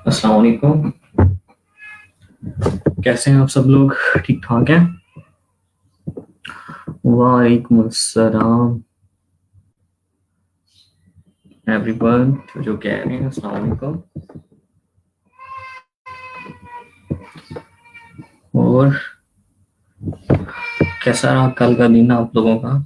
अस्सलाम वालेकुम। कैसे हैं आप सब लोग? ठीक ठाक हैं? वालेकुम अस्सलाम एवरीवन। जो कह रहे हैं अस्सलाम वालेकुम। और कैसा रहा कल का दिन आप लोगों का?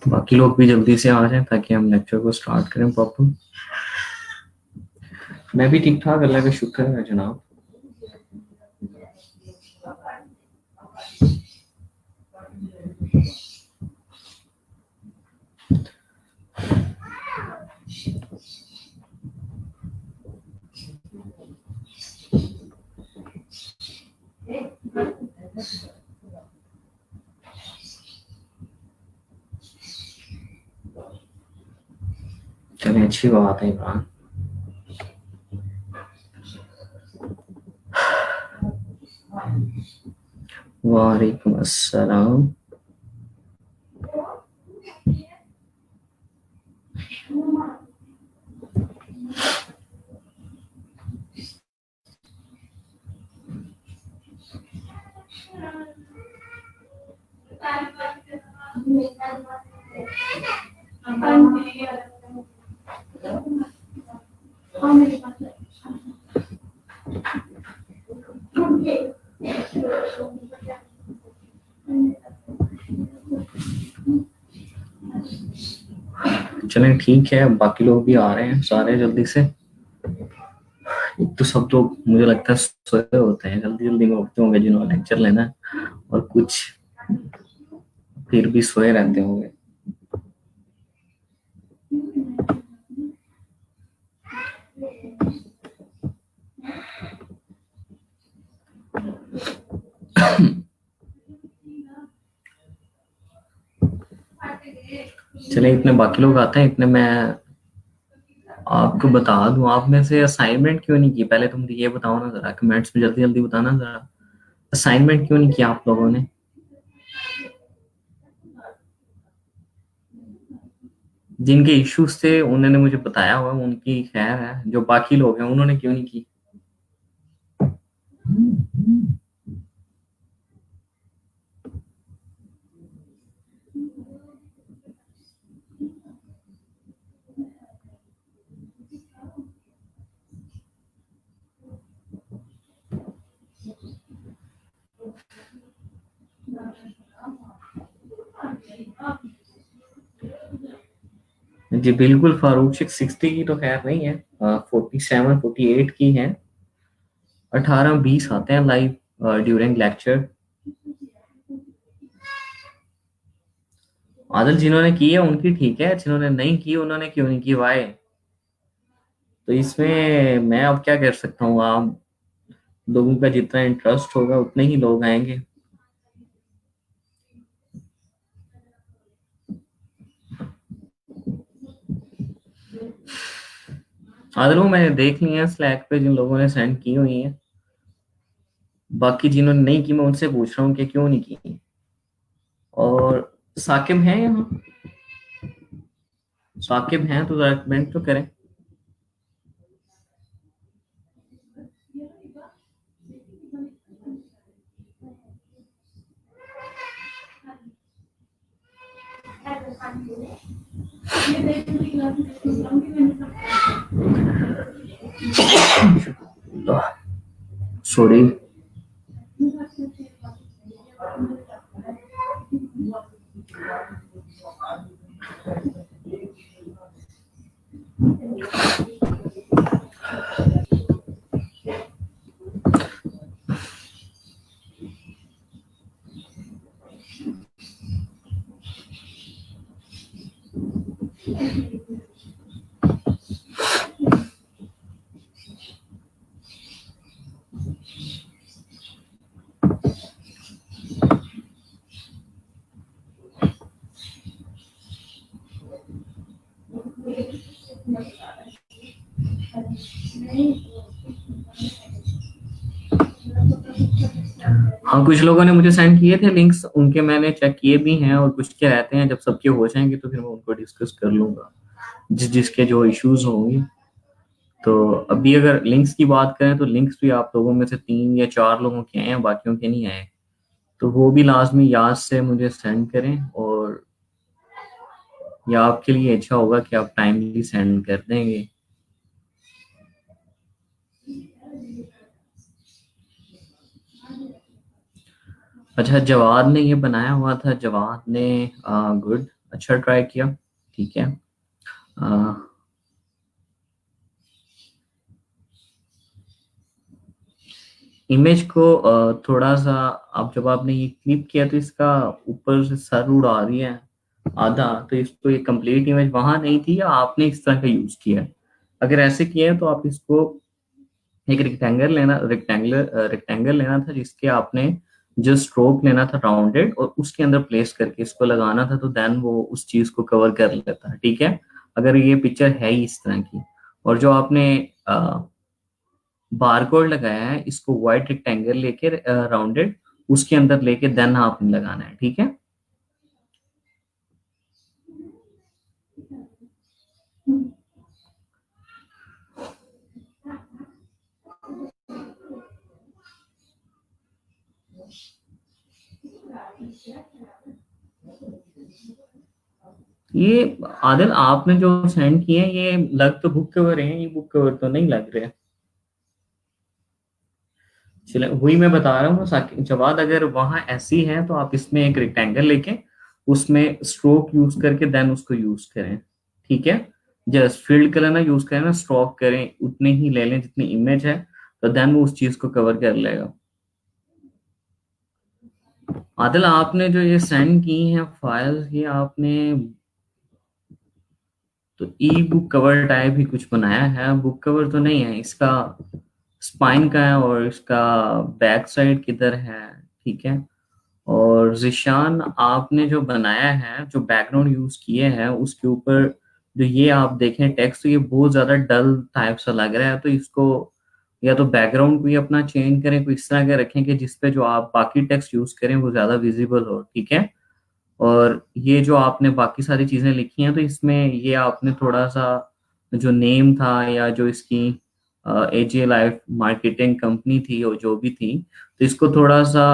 बाकी लोग भी जल्दी से आ जाएं ताकि हम लेक्चर को स्टार्ट करें प्रॉपर। मैं भी ठीक ठाक, अल्लाह का शुक्र है जनाब। चलिए, अच्छी बात है इमरान। वालेकुम अस्सलाम। चलें, ठीक है, बाकी लोग भी आ रहे हैं सारे जल्दी से। एक तो सब लोग मुझे लगता है सोए होते हैं, जल्दी जल्दी में उठते होंगे जिन्होंने लेक्चर लेना है, और कुछ फिर भी सोए रहते होंगे। चले, इतने बाकी लोग आते हैं, इतने मैं आपको बता दूं, आप में से असाइनमेंट क्यों नहीं की? पहले तो मुझे ये बताओ ना जरा, कमेंट्स में जल्दी जल्दी बताना जरा, असाइनमेंट क्यों नहीं किया आप लोगों ने? जिनके इश्यूज थे उन्होंने मुझे बताया हुआ, उनकी खैर है, जो बाकी लोग हैं उन्होंने क्यों नहीं की? जी बिल्कुल, फारूक शेख 60 की तो खैर नहीं है, 47 48 की है। 18 20 आते हैं लाइव ड्यूरिंग लेक्चर। आदल, जिन्होंने की है उनकी ठीक है, जिन्होंने नहीं की उन्होंने क्यों नहीं की? वाई? तो इसमें मैं अब क्या कर सकता हूँ? आप लोगों का जितना इंटरेस्ट होगा उतने ही लोग आएंगे। आदल, वो मैंने देख ली है स्लैक पे जिन लोगों ने सेंड की हुई है। बाकी जिन्होंने नहीं की मैं उनसे पूछ रहा हूँ कि क्यों नहीं की। और साकिब हैं यहाँ? साकिब हैं तो जरा कमेंट तो करें। सॉरी। हाँ, कुछ लोगों ने मुझे सेंड किए थे लिंक्स, उनके मैंने चेक किए भी हैं, और कुछ के रहते हैं, जब सबके हो जाएंगे तो फिर मैं उनको डिस्कस कर लूंगा, जिसके जो इश्यूज होंगे। तो अभी अगर लिंक्स की बात करें तो लिंक्स भी आप लोगों में से 3 या 4 लोगों के आए हैं, बाकियों के नहीं आए। तो वो भी लाजमी याद से मुझे सेंड करें, और या आपके लिए अच्छा होगा कि आप टाइमली सेंड कर देंगे। अच्छा, जवाद ने ये बनाया हुआ था, जवाद ने गुड, अच्छा ट्राई किया, ठीक है। आ, इमेज को थोड़ा सा, आप जब आपने ये क्लिक किया तो इसका ऊपर से सर उड़ा रही है आधा, तो इसको ये कंप्लीट इमेज वहां नहीं थी, या आपने इस तरह का यूज किया है? अगर ऐसे किया है तो आप इसको एक रेक्टेंगल लेना था, जिसके आपने जो स्ट्रोक लेना था राउंडेड, और उसके अंदर प्लेस करके इसको लगाना था, तो देन वो उस चीज को कवर कर लेता है, ठीक है। अगर ये पिक्चर है ही इस तरह की, और जो आपने बारकोड लगाया है, इसको व्हाइट रेक्टेंगल लेके राउंडेड, उसके अंदर लेके देन आपने लगाना है, ठीक है। ये आदिल, आपने जो सेंड किए हैं, ये लग तो बुक कवर है, ये बुक कवर तो नहीं लग रहे। चले, वही मैं बता रहा हूँ जवाद, अगर वहां ऐसी है तो आप इसमें एक रेक्टेंगल लेके उसमें स्ट्रोक यूज करके देन उसको यूज करें, ठीक है। जस्ट फील्ड कलर ना यूज करें ना, स्ट्रोक करें, उतने ही ले लें जितनी इमेज है, तो देन वो उस चीज को कवर कर लेगा। आदिल, आपने जो ये सेंड की हैं फाइल्स, ये आपने तो ई बुक कवर टाइप ही कुछ बनाया है, बुक कवर तो नहीं है इसका। स्पाइन का है, और इसका बैक साइड किधर है, ठीक है। और जिशान, आपने जो बनाया है, जो बैकग्राउंड यूज किए हैं उसके ऊपर जो ये आप देखें टेक्स्ट, तो ये बहुत ज्यादा डल टाइप सा लग रहा है, तो इसको या तो बैकग्राउंड को ही अपना चेंज करें, कोई इस तरह का रखें कि जिसपे जो आप बाकी टेक्स्ट यूज करें वो ज्यादा विजिबल हो, ठीक है। और ये जो आपने बाकी सारी चीजें लिखी हैं, तो इसमें ये आपने थोड़ा सा जो नेम था, या जो इसकी एजे लाइफ मार्केटिंग कंपनी थी, और जो भी थी, तो इसको थोड़ा सा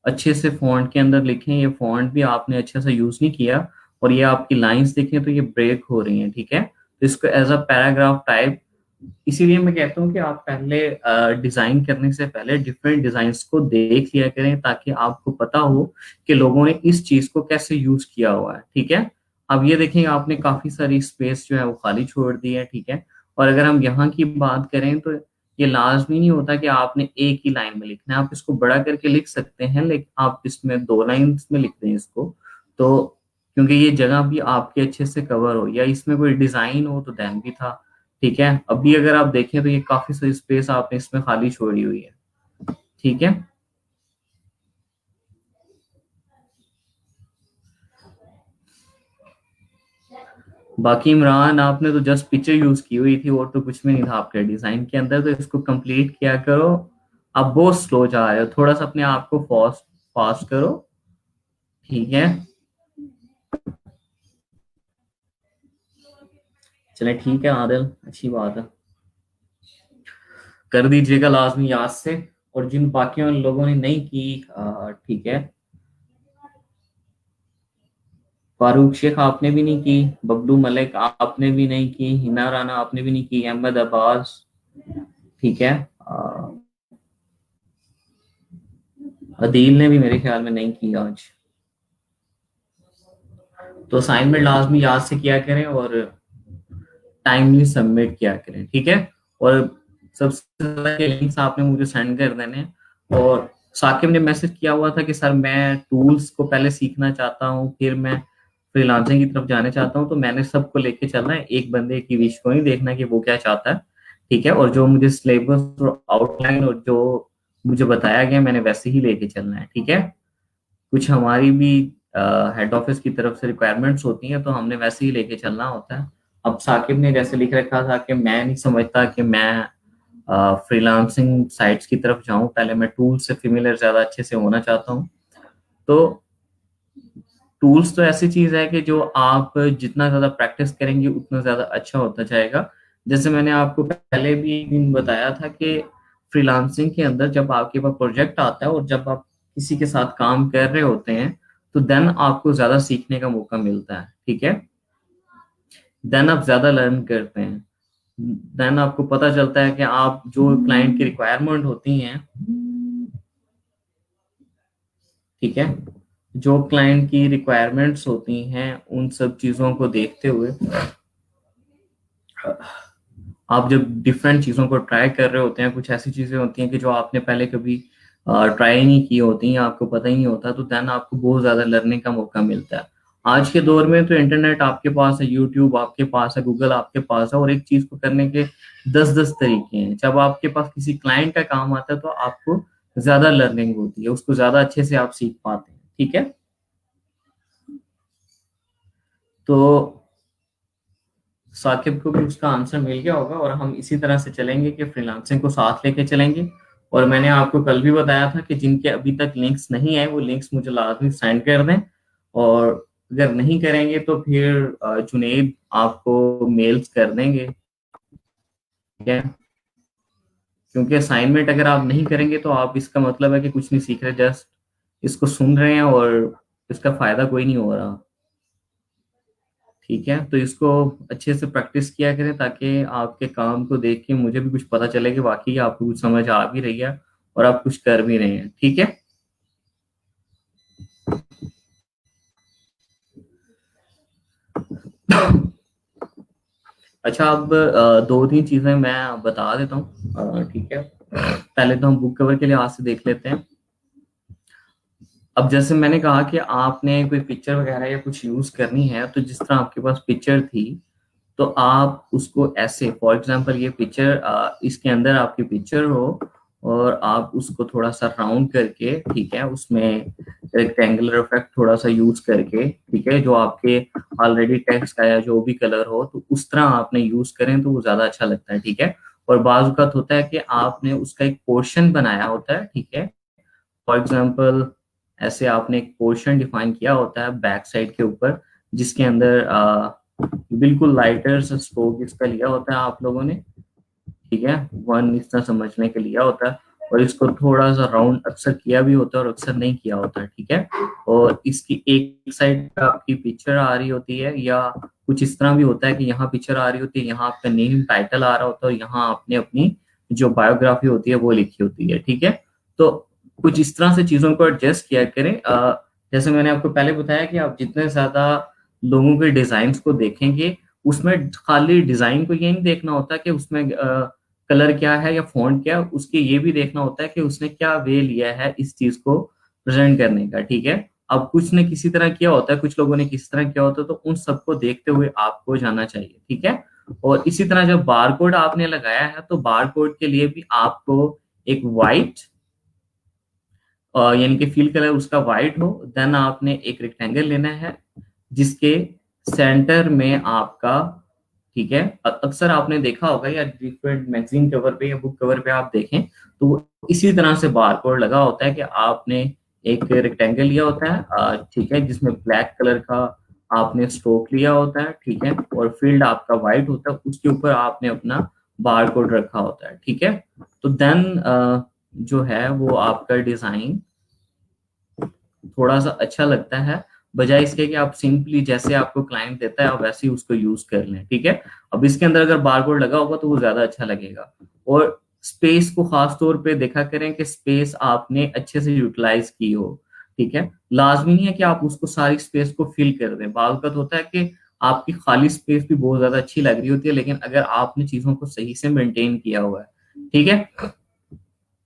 अच्छे से फॉन्ट के अंदर लिखें। ये फॉन्ट भी आपने अच्छे से यूज नहीं किया, और ये आपकी लाइंस देखें तो ये ब्रेक हो रही हैं, ठीक है। तो इसको एज अ पैराग्राफ टाइप, इसीलिए मैं कहता हूँ कि आप पहले डिजाइन करने से पहले डिफरेंट डिजाइन्स को देख लिया करें, ताकि आपको पता हो कि लोगों ने इस चीज को कैसे यूज किया हुआ है, ठीक है। अब ये देखें, आपने काफी सारी स्पेस जो है वो खाली छोड़ दी है, ठीक है। और अगर हम यहाँ की बात करें तो ये लाजमी नहीं होता कि आपने एक ही लाइन में लिखना है, आप इसको बड़ा करके लिख सकते हैं, लेकिन आप इसमें 2 लाइन्स में लिख दें इसको, तो क्योंकि ये जगह भी आपके अच्छे से कवर हो, या इसमें कोई डिजाइन हो तो दैन भी था, ठीक है। अभी अगर आप देखें तो ये काफी सारी स्पेस आपने इसमें खाली छोड़ी हुई है, ठीक है। बाकी इमरान, आपने तो जस्ट पिक्चर यूज की हुई थी, और तो कुछ भी नहीं था आपके डिजाइन के अंदर, तो इसको कंप्लीट किया करो। आप बहुत स्लो जा रहे हो, थोड़ा सा अपने आप को फास्ट फास्ट करो, ठीक है। चले, ठीक है आदिल, अच्छी बात है, कर दीजिएगा लाजमी याद से। और जिन बाकी लोगों ने नहीं की, ठीक है, फारूक शेख आपने भी नहीं की, बबलू मलिक आपने भी नहीं की, हिना राना आपने भी नहीं की, अहमद अब्बास, ठीक है। अदील ने भी मेरे ख्याल में नहीं की आज। तो असाइनमेंट लाजमी याद से किया करें, और टाइमली सबमिट किया करें, ठीक है। और सबसे ज्यादा लिंक्स आपने मुझे सेंड कर देने हैं। और साकिब ने मैसेज किया हुआ था कि सर मैं टूल्स को पहले सीखना चाहता हूँ, फिर मैं फ्रीलांसिंग की तरफ जाने चाहता हूँ, तो मैंने सबको लेके चलना है, एक बंदे की विश को नहीं देखना कि वो क्या चाहता है, ठीक है। और जो मुझे सिलेबस और आउटलाइन और जो मुझे बताया गया, मैंने वैसे ही लेके चलना है, ठीक है। कुछ हमारी भी हेड ऑफिस की तरफ से रिक्वायरमेंट्स होती हैं, तो हमने वैसे ही लेके चलना होता है। अब साकिब ने जैसे लिख रखा था कि मैं नहीं समझता कि मैं फ्रीलांसिंग साइट्स की तरफ जाऊं, पहले मैं टूल्स से फेमिलियर ज्यादा अच्छे से होना चाहता हूं। तो टूल्स तो ऐसी चीज है कि जो आप जितना ज्यादा प्रैक्टिस करेंगे उतना ज्यादा अच्छा होता जाएगा। जैसे मैंने आपको पहले भी एक दिन बताया था कि फ्रीलांसिंग के अंदर जब आपके पास प्रोजेक्ट आता है और जब आप किसी के साथ काम कर रहे होते हैं, तो देन आपको ज्यादा सीखने का मौका मिलता है, ठीक है। देन आप ज्यादा लर्न करते हैं। देन आपको पता चलता है कि आप जो क्लाइंट की रिक्वायरमेंट होती हैं, ठीक है, जो क्लाइंट की रिक्वायरमेंट्स होती हैं उन सब चीजों को देखते हुए आप जब डिफरेंट चीजों को ट्राई कर रहे होते हैं, कुछ ऐसी चीजें होती हैं कि जो आपने पहले कभी ट्राई नहीं की होती हैं, आपको पता ही नहीं होता, तो देन आपको बहुत ज्यादा लर्निंग का मौका मिलता है। आज के दौर में तो इंटरनेट आपके पास है, यूट्यूब आपके पास है, गूगल आपके पास है, और एक चीज को करने के 10-10 तरीके हैं। जब आपके पास किसी क्लाइंट का काम आता है तो आपको ज्यादा लर्निंग होती है, उसको ज्यादा अच्छे से आप सीख पाते हैं, ठीक है। तो साकिब को भी उसका आंसर मिल गया होगा, और हम इसी तरह से चलेंगे कि फ्रीलांसिंग को साथ लेके चलेंगे। और मैंने आपको कल भी बताया था कि जिनके अभी तक लिंक्स नहीं आए वो लिंक्स मुझे लाजमी सेंड कर दें, और अगर नहीं करेंगे तो फिर जुनेब आपको मेल्स कर देंगे, ठीक है। क्योंकि असाइनमेंट अगर आप नहीं करेंगे तो आप, इसका मतलब है कि कुछ नहीं सीख रहे, जस्ट इसको सुन रहे हैं और इसका फायदा कोई नहीं हो रहा, ठीक है। तो इसको अच्छे से प्रैक्टिस किया करें ताकि आपके काम को देख के मुझे भी कुछ पता चले कि वाकई आपको कुछ समझ आ भी रही है और आप कुछ कर भी रहे हैं, ठीक है। अच्छा, अब दो तीन चीजें मैं बता देता हूँ, ठीक है। पहले तो हम बुक कवर के लिहाज से देख लेते हैं। अब जैसे मैंने कहा कि आपने कोई पिक्चर वगैरह या कुछ यूज करनी है, तो जिस तरह आपके पास पिक्चर थी, तो आप उसको ऐसे, फॉर एग्जांपल ये पिक्चर, इसके अंदर आपकी पिक्चर हो और आप उसको थोड़ा सा राउंड करके, ठीक है, उसमें रेक्टेंगुलर इफेक्ट थोड़ा सा यूज करके, ठीक है, जो आपके ऑलरेडी टेक्स्ट का या जो भी कलर हो, तो उस तरह आपने यूज करें तो वो ज्यादा अच्छा लगता है, ठीक है। और बाज़ औक़ात होता है कि आपने उसका एक पोर्शन बनाया होता है, ठीक है। फॉर एग्जाम्पल ऐसे आपने एक पोर्शन डिफाइन किया होता है बैक साइड के ऊपर, जिसके अंदर बिल्कुल लाइटर सा स्ट्रोक इसका लिया होता है आप लोगों ने, ठीक है, वन इस तरह समझने के लिया होता है, और इसको थोड़ा सा राउंड अक्सर किया भी होता है और अक्सर नहीं किया होता है, ठीक है। और इसकी एक साइड पे आपकी पिक्चर आ रही होती है, या कुछ इस तरह भी होता है कि यहाँ पिक्चर आ रही होती है, यहाँ आपका नेम टाइटल आ रहा होता है, और यहाँ आपने अपनी जो बायोग्राफी होती है वो लिखी होती है, ठीक है। तो कुछ इस तरह से चीजों को एडजस्ट किया करें। जैसे मैंने आपको पहले बताया कि आप जितने ज्यादा लोगों के डिजाइन को देखेंगे, उसमें खाली डिजाइन को ये नहीं देखना होता कि उसमें कलर क्या है या फॉन्ट क्या है, उसके ये भी देखना होता है कि उसने क्या वे लिया है इस चीज को प्रेजेंट करने का, ठीक है। अब कुछ ने किसी तरह किया होता है, कुछ लोगों ने किसी तरह किया होता है, तो उन सबको देखते हुए आपको जाना चाहिए, ठीक है। और इसी तरह जब बार कोड आपने लगाया है, तो बार कोड के लिए भी आपको एक वाइट, यानी कि फील कलर उसका वाइट हो, देन आपने एक रेक्टेंगल लेना है जिसके सेंटर में आपका, ठीक है, अक्सर आपने देखा होगा या डिफरेंट मैगजीन कवर पे या बुक कवर पे आप देखें, तो वो इसी तरह से बार कोड लगा होता है कि आपने एक रेक्टेंगल लिया होता है, ठीक है, जिसमें ब्लैक कलर का आपने स्ट्रोक लिया होता है, ठीक है, और फील्ड आपका वाइट होता है, उसके ऊपर आपने अपना बार कोड रखा होता है, ठीक है। तो देन जो है वो आपका डिजाइन थोड़ा सा अच्छा लगता है, बजाय इसके कि आप सिंपली जैसे आपको क्लाइंट देता है आप वैसे ही उसको यूज कर लें, ठीक है। अब इसके अंदर अगर बारकोड लगा होगा तो वो ज्यादा अच्छा लगेगा। और स्पेस को खास तौर पे देखा करें कि स्पेस आपने अच्छे से यूटिलाइज की हो, ठीक है। लाजमी नहीं है कि आप उसको सारी स्पेस को फिल कर दें, बावजूद होता है कि आपकी खाली स्पेस भी बहुत ज्यादा अच्छी लग रही होती है, लेकिन अगर आपने चीजों को सही से मेंटेन किया हुआ है, ठीक है।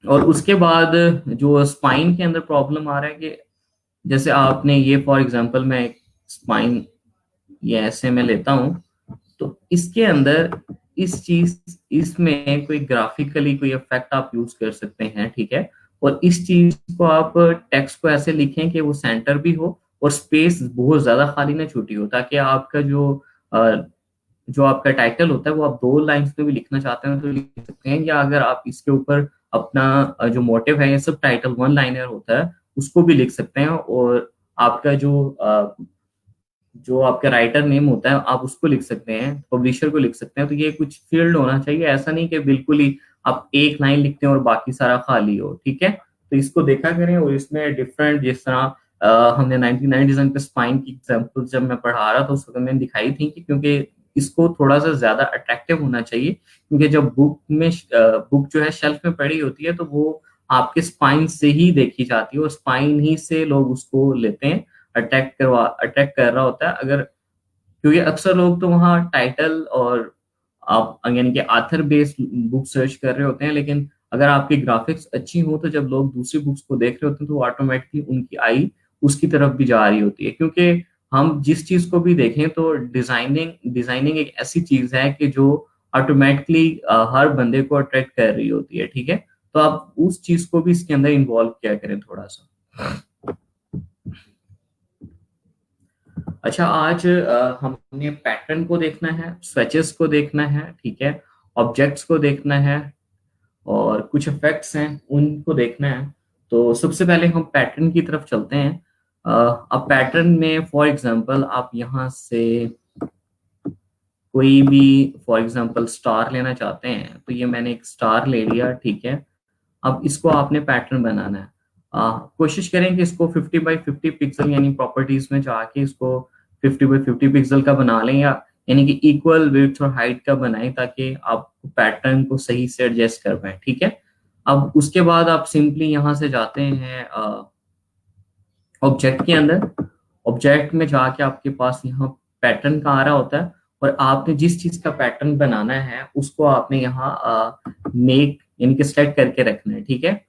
और उसके बाद जो स्पाइन के अंदर प्रॉब्लम आ रहा है कि जैसे आपने ये, फॉर एग्जांपल मैं एक स्पाइन ये ऐसे में लेता हूं, तो इसके अंदर इस चीज, इसमें कोई ग्राफिकली कोई इफेक्ट आप यूज कर सकते हैं, ठीक है। और इस चीज को आप टेक्स्ट को ऐसे लिखें कि वो सेंटर भी हो और स्पेस बहुत ज्यादा खाली ना छूटी हो, ताकि आपका जो जो आपका टाइटल होता है वो आप 2 लाइंस में भी लिखना चाहते हैं तो लिख सकते हैं, या अगर आप इसके ऊपर अपना जो मोटिव है, ये सब टाइटल 1 लाइनर होता है, उसको भी लिख सकते हैं। और आपका जो आपका राइटर नेम होता है आप उसको लिख सकते हैं, पब्लिशर को लिख सकते हैं। तो ये कुछ फील्ड होना चाहिए, ऐसा नहीं कि बिल्कुल ही आप एक लाइन लिखते हैं और बाकी सारा खाली हो, ठीक है। तो इसको देखा करें, और इसमें डिफरेंट, जिस तरह हमने 1990 डिजाइन पे स्पाइन की एग्जांपल जब मैं पढ़ा रहा था उस वक्त मैंने दिखाई थी कि क्योंकि इसको थोड़ा सा ज्यादा अट्रैक्टिव होना चाहिए, क्योंकि जब बुक जो है शेल्फ में पड़ी होती है तो वो आपके स्पाइन से ही देखी जाती है और स्पाइन ही से लोग उसको लेते हैं, अट्रैक्ट कर रहा होता है। अगर क्योंकि अक्सर लोग तो वहाँ टाइटल और आप यानी कि आथर बेस्ड बुक सर्च कर रहे होते हैं, लेकिन अगर आपकी ग्राफिक्स अच्छी हो तो जब लोग दूसरी बुक्स को देख रहे होते हैं तो ऑटोमेटिकली उनकी आई उसकी तरफ भी जा रही होती है। क्योंकि हम जिस चीज को भी देखें तो डिजाइनिंग डिजाइनिंग एक ऐसी चीज है कि जो ऑटोमेटिकली हर बंदे को अट्रैक्ट कर रही होती है, ठीक है। तो आप उस चीज को भी इसके अंदर इन्वॉल्व किया करें थोड़ा सा। अच्छा, आज हमने पैटर्न को देखना है, स्वेचेस को देखना है, ठीक है, ऑब्जेक्ट्स को देखना है, और कुछ इफेक्ट्स हैं उनको देखना है। तो सबसे पहले हम पैटर्न की तरफ चलते हैं। अब पैटर्न में फॉर एग्जांपल आप यहाँ से कोई भी फॉर एग्जांपल स्टार लेना चाहते हैं, तो ये मैंने एक स्टार ले लिया, ठीक है। अब इसको आपने पैटर्न बनाना है। कोशिश करें कि इसको 50 बाई 50 पिक्सल यानी प्रॉपर्टीज में जाके इसको 50 बाई 50 पिक्सल का बना लें, या यानी कि इक्वल विड्थ और हाइट का बनाएं, ताकि आप पैटर्न को सही से एडजस्ट कर पाए, ठीक है। अब उसके बाद आप सिंपली यहाँ से जाते हैं ऑब्जेक्ट के अंदर। ऑब्जेक्ट में जाके आपके पास यहाँ पैटर्न का आ रहा होता है, और आपने जिस चीज का पैटर्न बनाना है उसको आपने यहाँ मेक यानी कि सेलेक्ट करके रखना है, ठीक है।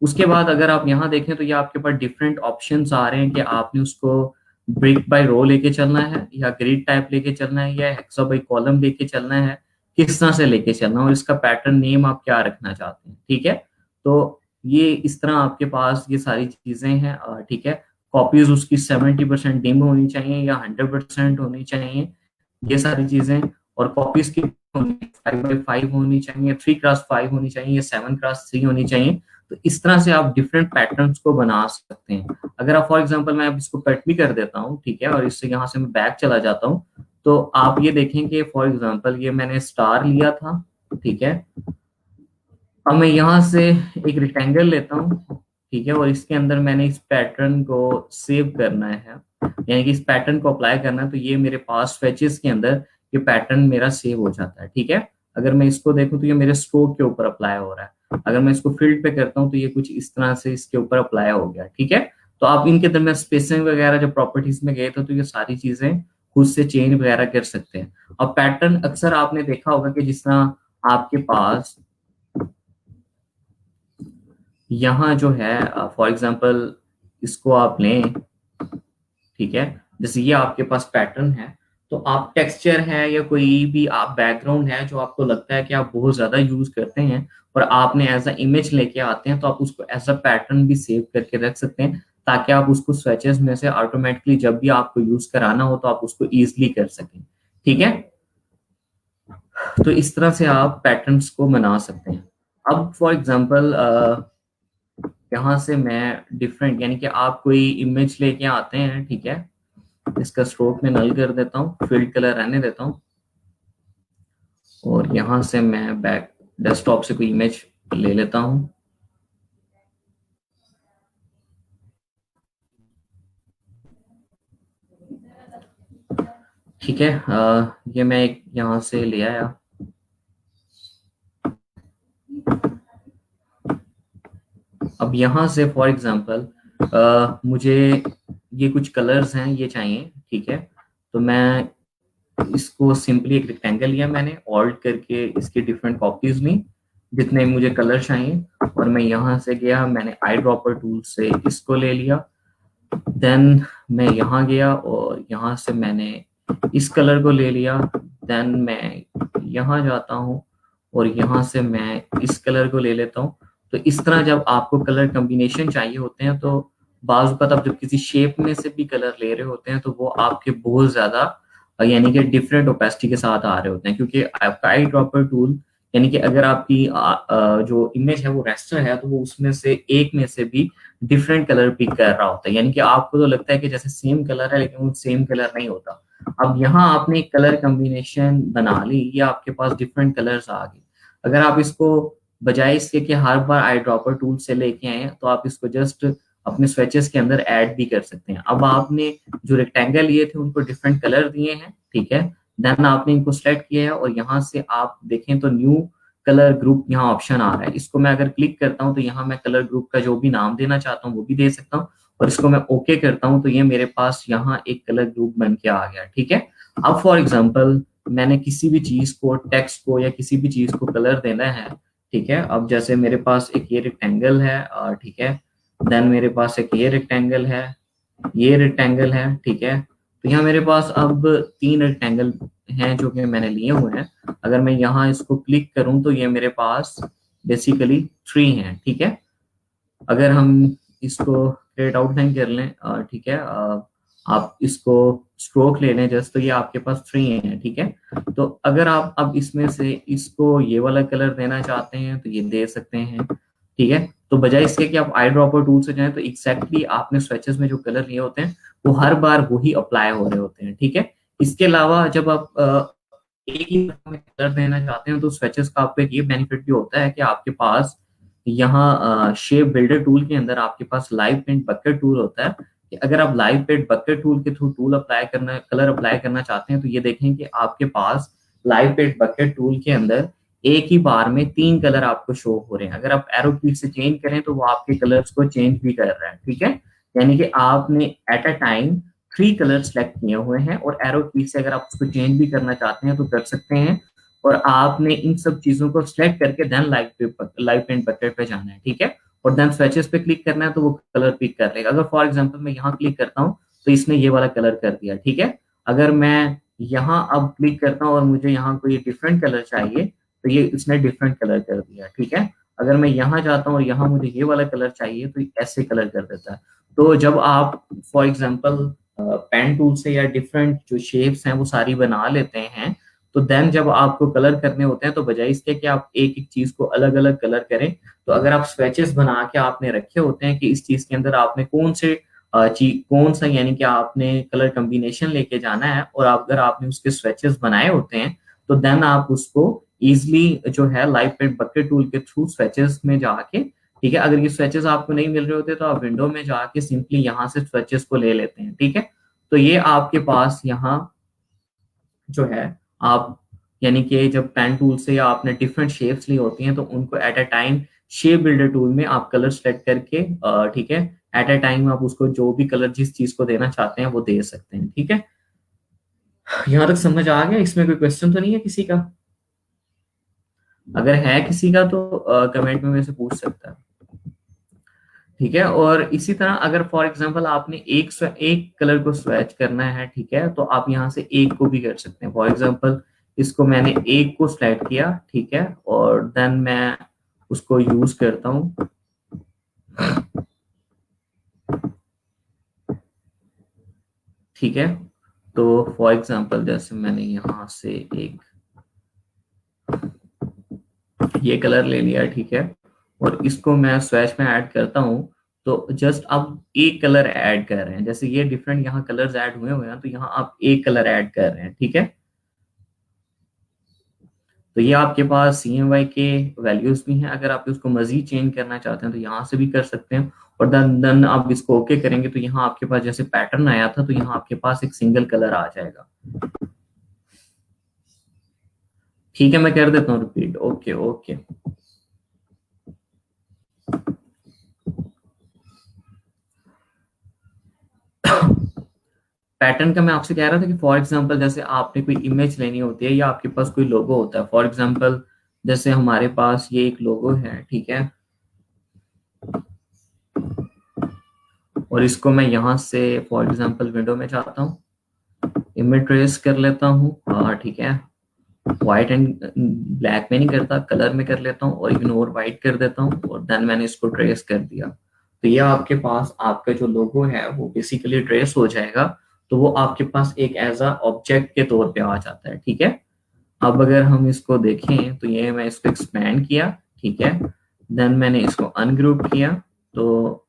उसके बाद अगर आप यहाँ देखें तो ये आपके पास डिफरेंट ऑप्शंस आ रहे हैं कि आपने उसको ब्रिक बाय रो लेके चलना है, या ग्रिड टाइप लेके चलना है, या हेक्सा बाय कॉलम लेके चलना है, किस तरह से लेके चलना है, और इसका पैटर्न नेम आप क्या रखना चाहते हैं, ठीक है। तो ये इस तरह आपके पास ये सारी चीजें हैं, ठीक है। कॉपीज उसकी 70% डिम होनी चाहिए या 100% होनी चाहिए, ये सारी चीजें। और कॉपीज की 5x5 होनी चाहिए, 3x5 होनी चाहिए, 7x3 होनी चाहिए। तो इस तरह से आप डिफरेंट पैटर्न्स को बना सकते हैं। अगर आप फॉर एग्जांपल मैं अब इसको कट भी कर देता हूँ, ठीक है, और इससे यहाँ से मैं बैक चला जाता हूँ, तो आप ये देखेंगे फॉर एग्जांपल ये मैंने स्टार लिया था, ठीक है। अब मैं यहाँ से एक रेक्टेंगल लेता हूँ, ठीक है, और इसके अंदर मैंने इस पैटर्न को सेव करना है, यानी कि इस पैटर्न को अप्लाई करना है। तो ये मेरे पास स्वेचेस के अंदर ये पैटर्न मेरा सेव हो जाता है, ठीक है। अगर मैं इसको देखूं तो ये मेरे स्ट्रोक के ऊपर अप्लाई हो रहा है। अगर मैं इसको फील्ड पे करता हूँ तो ये कुछ इस तरह से इसके ऊपर अप्लाई हो गया, ठीक है। तो आप इनके दरमियान स्पेसिंग वगैरह जब प्रॉपर्टीज में गए थे तो ये सारी चीजें खुद से चेंज वगैरह कर सकते हैं। अब पैटर्न अक्सर आपने देखा होगा कि जिस तरह आपके पास यहाँ जो है फॉर एग्जांपल इसको आप लें, ठीक है, जैसे ये आपके पास पैटर्न है, तो आप टेक्सचर है या कोई भी आप बैकग्राउंड है जो आपको लगता है कि आप बहुत ज्यादा यूज करते हैं और आपने एज अ इमेज लेके आते हैं, तो आप उसको एज अ पैटर्न भी सेव करके रख सकते हैं, ताकि आप उसको स्वेचेस में से ऑटोमेटिकली जब भी आपको यूज कराना हो तो आप उसको इजिली कर सकें, ठीक है। तो इस तरह से आप पैटर्न्स को बना सकते हैं। अब फॉर एग्जांपल यहाँ से मैं डिफरेंट यानी कि आप कोई इमेज लेके आते हैं, ठीक है, इसका स्ट्रोक में नल कर देता हूँ, फील्ड कलर रहने देता हूँ, और यहाँ से मैं बैक डेस्कटॉप से कोई इमेज ले लेता हूँ। ठीक है, ये मैं एक यहाँ से ले आया। अब यहाँ से फॉर एग्जांपल मुझे ये कुछ कलर्स हैं ये चाहिए, ठीक है। तो मैं इसको सिंपली एक रेक्टेंगल लिया मैंने, ऑल्ट करके इसकी डिफरेंट कॉपीज ली जितने मुझे कलर चाहिए, और मैं यहाँ से गया, मैंने आई ड्रॉपर टूल से इसको ले लिया। देन मैं यहाँ गया और यहाँ से मैंने इस कलर को ले लिया। देन मैं यहाँ जाता हूँ और यहाँ से मैं इस कलर को ले लेता हूँ। तो इस तरह जब आपको कलर कॉम्बिनेशन चाहिए होते हैं तो बाज़ वक़्त आप जब किसी शेप में से भी कलर ले रहे होते हैं तो वो आपके बहुत ज़्यादा यानी कि डिफरेंट ओपेसिटी के साथ आ रहे होते हैं, क्योंकि आपका आई ड्रॉपर टूल यानी कि अगर आपकी जो इमेज है वो रेस्टर है, तो वो उसमें से एक में से भी डिफरेंट कलर पिक कर रहा होता है। यानी कि आपको तो लगता है कि जैसे सेम कलर है, लेकिन वो सेम कलर नहीं होता। अब यहाँ आपने एक कलर कॉम्बिनेशन बना ली, ये आपके पास डिफरेंट कलर्स आ गए। अगर आप इसको बजाय इसके कि हर बार आई ड्रॉपर टूल से लेके आए, तो आप इसको जस्ट अपने स्वेचेस के अंदर ऐड भी कर सकते हैं। अब आपने जो रेक्टेंगल लिए थे उनको डिफरेंट कलर दिए हैं, ठीक है। देन आपने इनको सेलेक्ट किया है और यहाँ से आप देखें तो न्यू कलर ग्रुप यहाँ ऑप्शन आ रहा है। इसको मैं अगर क्लिक करता हूँ तो यहाँ मैं कलर ग्रुप का जो भी नाम देना चाहता हूँ वो भी दे सकता हूँ, और इसको मैं ओके करता हूँ तो ये मेरे पास यहाँ एक कलर ग्रुप बन के आ गया, ठीक है। अब फॉर एग्जाम्पल मैंने किसी भी चीज को, टेक्स्ट को या किसी भी चीज को कलर देना है, ठीक है। अब जैसे मेरे पास एक ये रेक्टेंगल है, ठीक है। देन मेरे पास एक ये रेक्टेंगल है, ये रेक्टेंगल है, ठीक है। तो यहाँ मेरे पास अब 3 रेक्टेंगल हैं जो कि मैंने लिए हुए हैं। अगर मैं यहाँ इसको क्लिक करूं तो ये मेरे पास बेसिकली 3 हैं, ठीक है। अगर हम इसको क्रिएट आउटलाइन कर लें, ठीक है, आप इसको स्ट्रोक ले लें जस्ट, तो ये आपके पास 3 हैं, ठीक है। तो अगर आप अब इसमें से इसको ये वाला कलर देना चाहते हैं तो ये दे सकते हैं, ठीक है। तो बजाय इसके कि आप आई ड्रॉपर टूल से जाएं, तो एग्जैक्टली आपने स्वेचेस में जो कलर लिए होते हैं वो हर बार वही अप्लाई हो रहे होते हैं, ठीक है। इसके अलावा जब आप एक ही में कलर देना चाहते हैं तो स्वेचेस का आपको एक ये बेनिफिट भी होता है कि आपके पास यहाँ शेप बिल्डर टूल के अंदर आपके पास लाइव पेंट बकेट टूल होता है। कि अगर आप लाइव पेंट बकेट टूल के थ्रू टूल अप्लाई करना, कलर अप्लाई करना चाहते हैं, तो ये देखें कि आपके पास लाइव पेंट बकेट टूल के अंदर एक ही बार में 3 कलर आपको शो हो रहे हैं। अगर आप एरो की से चेंज करें तो वो आपके कलर्स को चेंज भी कर रहा है, ठीक है। यानी कि आपने at a time 3 colour select किए हुए हैं, और एरो की से अगर आप उसको चेंज भी करना चाहते हैं तो कर सकते हैं। और आपने इन सब चीजों को सिलेक्ट करके देन लाइव पेंट बकेट पे जाना है, ठीक है। और देन स्वेचेस पे क्लिक करना है तो वो कलर पिक कर लेगा। अगर फॉर एग्जांपल मैं यहाँ क्लिक करता हूँ तो इसने ये वाला कलर कर दिया, ठीक है। अगर मैं यहाँ अब क्लिक करता हूँ और मुझे यहाँ कोई डिफरेंट कलर चाहिए तो ये इसने डिफरेंट कलर कर दिया, ठीक है। अगर मैं यहाँ जाता हूँ और यहाँ मुझे ये वाला कलर चाहिए तो ऐसे कलर कर देता है। तो जब आप फॉर एग्जांपल पेन टूल से या डिफरेंट जो शेप्स हैं वो सारी बना लेते हैं, तो देन जब आपको कलर करने होते हैं तो बजाय इसके कि आप एक एक चीज को अलग अलग कलर करें, तो अगर आप स्वेचेस बना के आपने रखे होते हैं कि इस चीज के अंदर आपने कौन सा यानी कि आपने कलर कॉम्बिनेशन लेके जाना है, और अगर आपने उसके स्वेचेस बनाए होते हैं तो देन आप उसको इजिली जो है लाइव पेंट बकेट टूल के थ्रू स्वेचेस में जाके, ठीक है। अगर ये स्वेचेस आपको नहीं मिल रहे होते तो आप विंडो में जाके सिंपली यहाँ से स्वेचेस को ले लेते हैं, ठीक है। तो ये आपके पास यहाँ जो है आप यानी कि जब पेन टूल से या आपने डिफरेंट शेप्स ली होती हैं तो उनको at a time shape builder tool में आप कलर सेलेक्ट करके, ठीक है, एट अ टाइम आप उसको जो भी कलर जिस चीज को देना चाहते हैं वो दे सकते हैं, ठीक है। यहाँ तक समझ आ गया? इसमें कोई क्वेश्चन तो नहीं है किसी का? अगर है किसी का तो कमेंट में मेरे से पूछ सकता है, ठीक है। और इसी तरह अगर फॉर एग्जांपल आपने एक कलर को स्वेच करना है, ठीक है, तो आप यहाँ से एक को भी कर सकते हैं। फॉर एग्जांपल इसको मैंने एक को सेलेक्ट किया, ठीक है, और देन मैं उसको यूज करता हूँ, ठीक है। तो फॉर एग्जांपल जैसे मैंने यहाँ से एक ये कलर ले लिया, ठीक है, और इसको मैं स्वेच में ऐड करता हूँ, तो जस्ट अब एक कलर ऐड कर रहे हैं। जैसे ये डिफरेंट यहाँ कलर्स ऐड हुए हुए हैं, तो यहाँ आप एक कलर ऐड कर रहे हैं, ठीक है। तो ये आपके पास CMY के वैल्यूज भी हैं। अगर आप उसको मजीद चेंज करना चाहते हैं तो यहाँ से भी कर सकते हैं। और देन आप इसको ओके करेंगे तो यहाँ आपके पास जैसे पैटर्न आया था, तो यहाँ आपके पास एक सिंगल कलर आ जाएगा, ठीक है। मैं कर देता हूँ रिपीट, ओके ओके। पैटर्न का मैं आपसे कह रहा था कि फॉर एग्जांपल जैसे आपने कोई इमेज लेनी होती है या आपके पास कोई लोगो होता है। फॉर एग्जांपल जैसे हमारे पास ये एक लोगो है, ठीक है, और इसको मैं यहाँ से फॉर एग्जांपल विंडो में जाता हूँ, इमेज ट्रेस कर लेता हूँ, ठीक है। व्हाइट एंड ब्लैक में नहीं करता, कलर में कर लेता हूँ और इग्नोर व्हाइट कर देता हूँ, और देन मैंने इसको ट्रेस कर दिया। तो ये आपके पास आपका जो लोगो है वो बेसिकली ट्रेस हो जाएगा। तो वो आपके पास एक एज अ ऑब्जेक्ट के तौर पे आ जाता है। ठीक है, अब अगर हम इसको देखें तो ये मैं इसको एक्सपैंड किया, ठीक है, देन मैंने इसको अनग्रुप किया, तो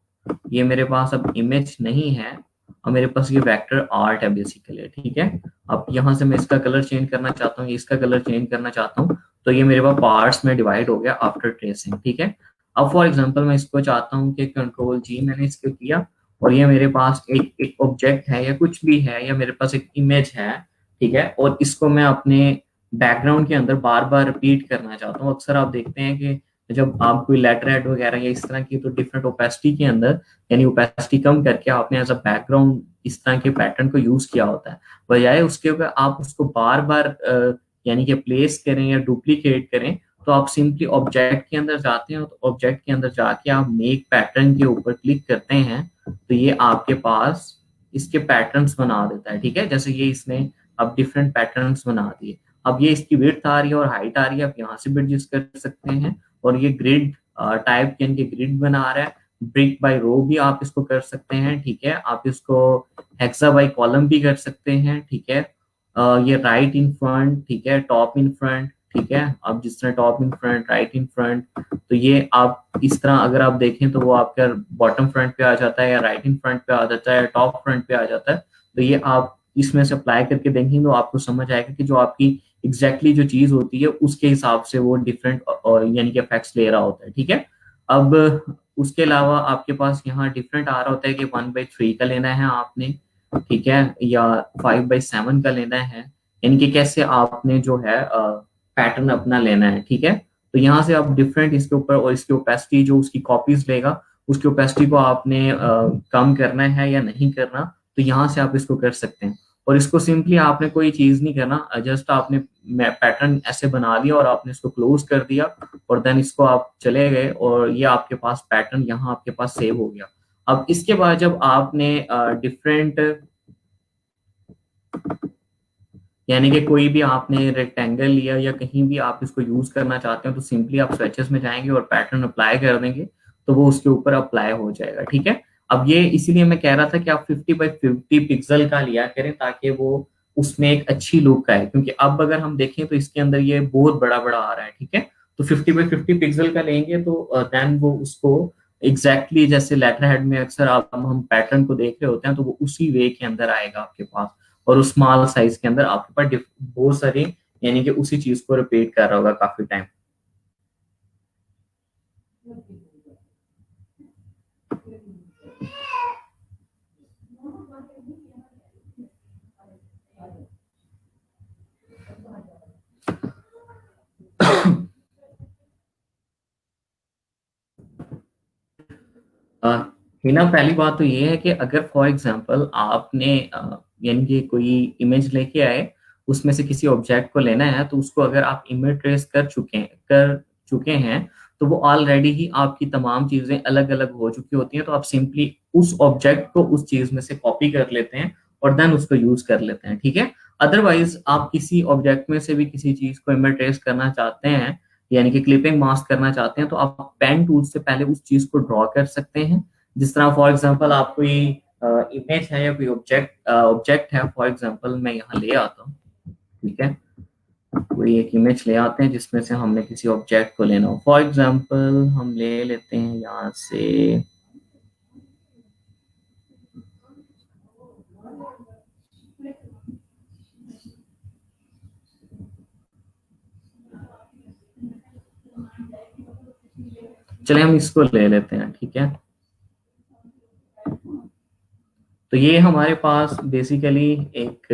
ये मेरे पास अब इमेज नहीं है और मेरे पास ये वेक्टर आर्ट है बेसिकली। ठीक है, अब यहाँ से मैं इसका कलर चेंज करना चाहता हूँ, इसका कलर चेंज करना चाहता हूँ, तो ये मेरे पास पार्ट्स में डिवाइड हो गया आफ्टर ट्रेसिंग। ठीक है, अब फॉर एग्जांपल मैं इसको चाहता हूँ कि कंट्रोल जी मैंने इसको किया और ये मेरे पास एक ऑब्जेक्ट है या कुछ भी है, या मेरे पास एक इमेज है, ठीक है, और इसको मैं अपने बैकग्राउंड के अंदर बार बार रिपीट करना चाहता हूँ। अक्सर आप देखते हैं कि जब आप कोई लेटर हेड वगैरह या इस तरह की, तो डिफरेंट ओपेसिटी के अंदर, यानी ओपेसिटी कम करके आपने एज अ बैकग्राउंड इस तरह के पैटर्न को यूज किया होता है, बजाय उसके ऊपर आप उसको बार बार यानी कि प्लेस करें या डुप्लीकेट करें, तो आप सिंपली ऑब्जेक्ट के अंदर जाते हैं, तो ऑब्जेक्ट के अंदर जाके आप मेक पैटर्न के ऊपर क्लिक करते हैं, तो ये आपके पास इसके पैटर्न्स बना देता है। ठीक है, जैसे ये इसने अब डिफरेंट पैटर्न्स बना दिए। अब ये इसकी विड्थ आ रही है और हाइट आ रही है, आप यहाँ से भी एडजस्ट कर सकते हैं। और ये ग्रिड टाइप यानी कि ग्रिड बना रहा है, ब्रिक बाय रो भी आप इसको कर सकते हैं। ठीक है, आप इसको हेक्सा बाय कॉलम भी कर सकते हैं। ठीक है, ये राइट इन फ्रंट, ठीक है, टॉप इन फ्रंट, ठीक है, अब जिस तरह top in front, right in front, तो ये आप इस तरह अगर आप देखें तो वो आपका बॉटम फ्रंट पे आ जाता है, या राइट इन फ्रंट पे आ जाता है, या टॉप फ्रंट पे आ जाता है। तो ये आप इसमें से अप्लाई करके देखेंगे तो आपको समझ आएगा कि जो आपकी एग्जैक्टली जो चीज होती है उसके हिसाब से वो डिफरेंट यानी कि इफेक्ट्स ले रहा होता है। ठीक है, अब उसके अलावा आपके पास यहाँ डिफरेंट आ रहा होता है कि 1/3 का लेना है आपने, ठीक है, या 5/7 का लेना है, यानी कि कैसे आपने जो है पैटर्न अपना लेना है। ठीक है, तो यहाँ से आप डिफरेंट इसके ऊपर, और इसकी ओपेसिटी जो उसकी कॉपीज लेगा उसकी ओपेसिटी को आपने कम करना है या नहीं करना, तो यहाँ से आप इसको कर सकते हैं। और इसको सिंपली आपने कोई चीज नहीं करना, जस्ट आपने पैटर्न ऐसे बना लिया और आपने इसको क्लोज कर दिया, और देन इसको आप चले गए और ये आपके पास पैटर्न यहाँ आपके पास सेव हो गया। अब इसके बाद जब आपने डिफरेंट यानी कि कोई भी आपने रेक्टेंगल लिया या कहीं भी आप इसको यूज करना चाहते हो, तो सिंपली आप स्वेचेस में जाएंगे और पैटर्न अप्लाई कर देंगे, तो वो उसके ऊपर अप्लाई हो जाएगा। ठीक है, अब ये इसीलिए मैं कह रहा था कि आप 50/50 पिक्सल का लिया करें ताकि वो उसमें एक अच्छी लुक आए, क्योंकि अब अगर हम देखें तो इसके अंदर ये बहुत बड़ा बड़ा आ रहा है। ठीक है, तो 50/50 पिक्सल का लेंगे तो देन वो उसको एग्जैक्टली जैसे लेटर हेड में अक्सर आप हम पैटर्न को देख रहे होते हैं, तो वो उसी वे के अंदर आएगा आपके पास, और उस स्मॉल साइज के अंदर आपके पास बहुत सारे यानी कि उसी चीज को रिपीट कर रहा होगा काफी टाइम। हिना, पहली बात तो ये है कि अगर फॉर एग्जांपल आपने यानी कि कोई इमेज लेके आए, उसमें से किसी ऑब्जेक्ट को लेना है, तो उसको अगर आप इमेज ट्रेस कर चुके हैं तो वो ऑलरेडी ही आपकी तमाम चीजें अलग अलग हो चुकी होती हैं, तो आप सिंपली उस ऑब्जेक्ट को उस चीज में से कॉपी कर लेते हैं और देन उसको यूज कर लेते हैं। ठीक है, अदरवाइज आप किसी ऑब्जेक्ट में से भी किसी चीज को इमेज ट्रेस करना चाहते हैं, यानी कि क्लिपिंग मास्क करना चाहते हैं, तो आप पेन टूल से पहले उस चीज को ड्रॉ कर सकते हैं। जिस तरह फॉर एग्जांपल आप कोई इमेज है या कोई ऑब्जेक्ट है, फॉर एग्जांपल मैं यहाँ ले आता हूँ, ठीक है, कोई एक इमेज ले आते हैं जिसमें से हमने किसी ऑब्जेक्ट को लेना हो। फॉर एग्जांपल हम ले लेते हैं यहाँ से चले हम इसको ले लेते हैं। ठीक है, तो ये हमारे पास बेसिकली एक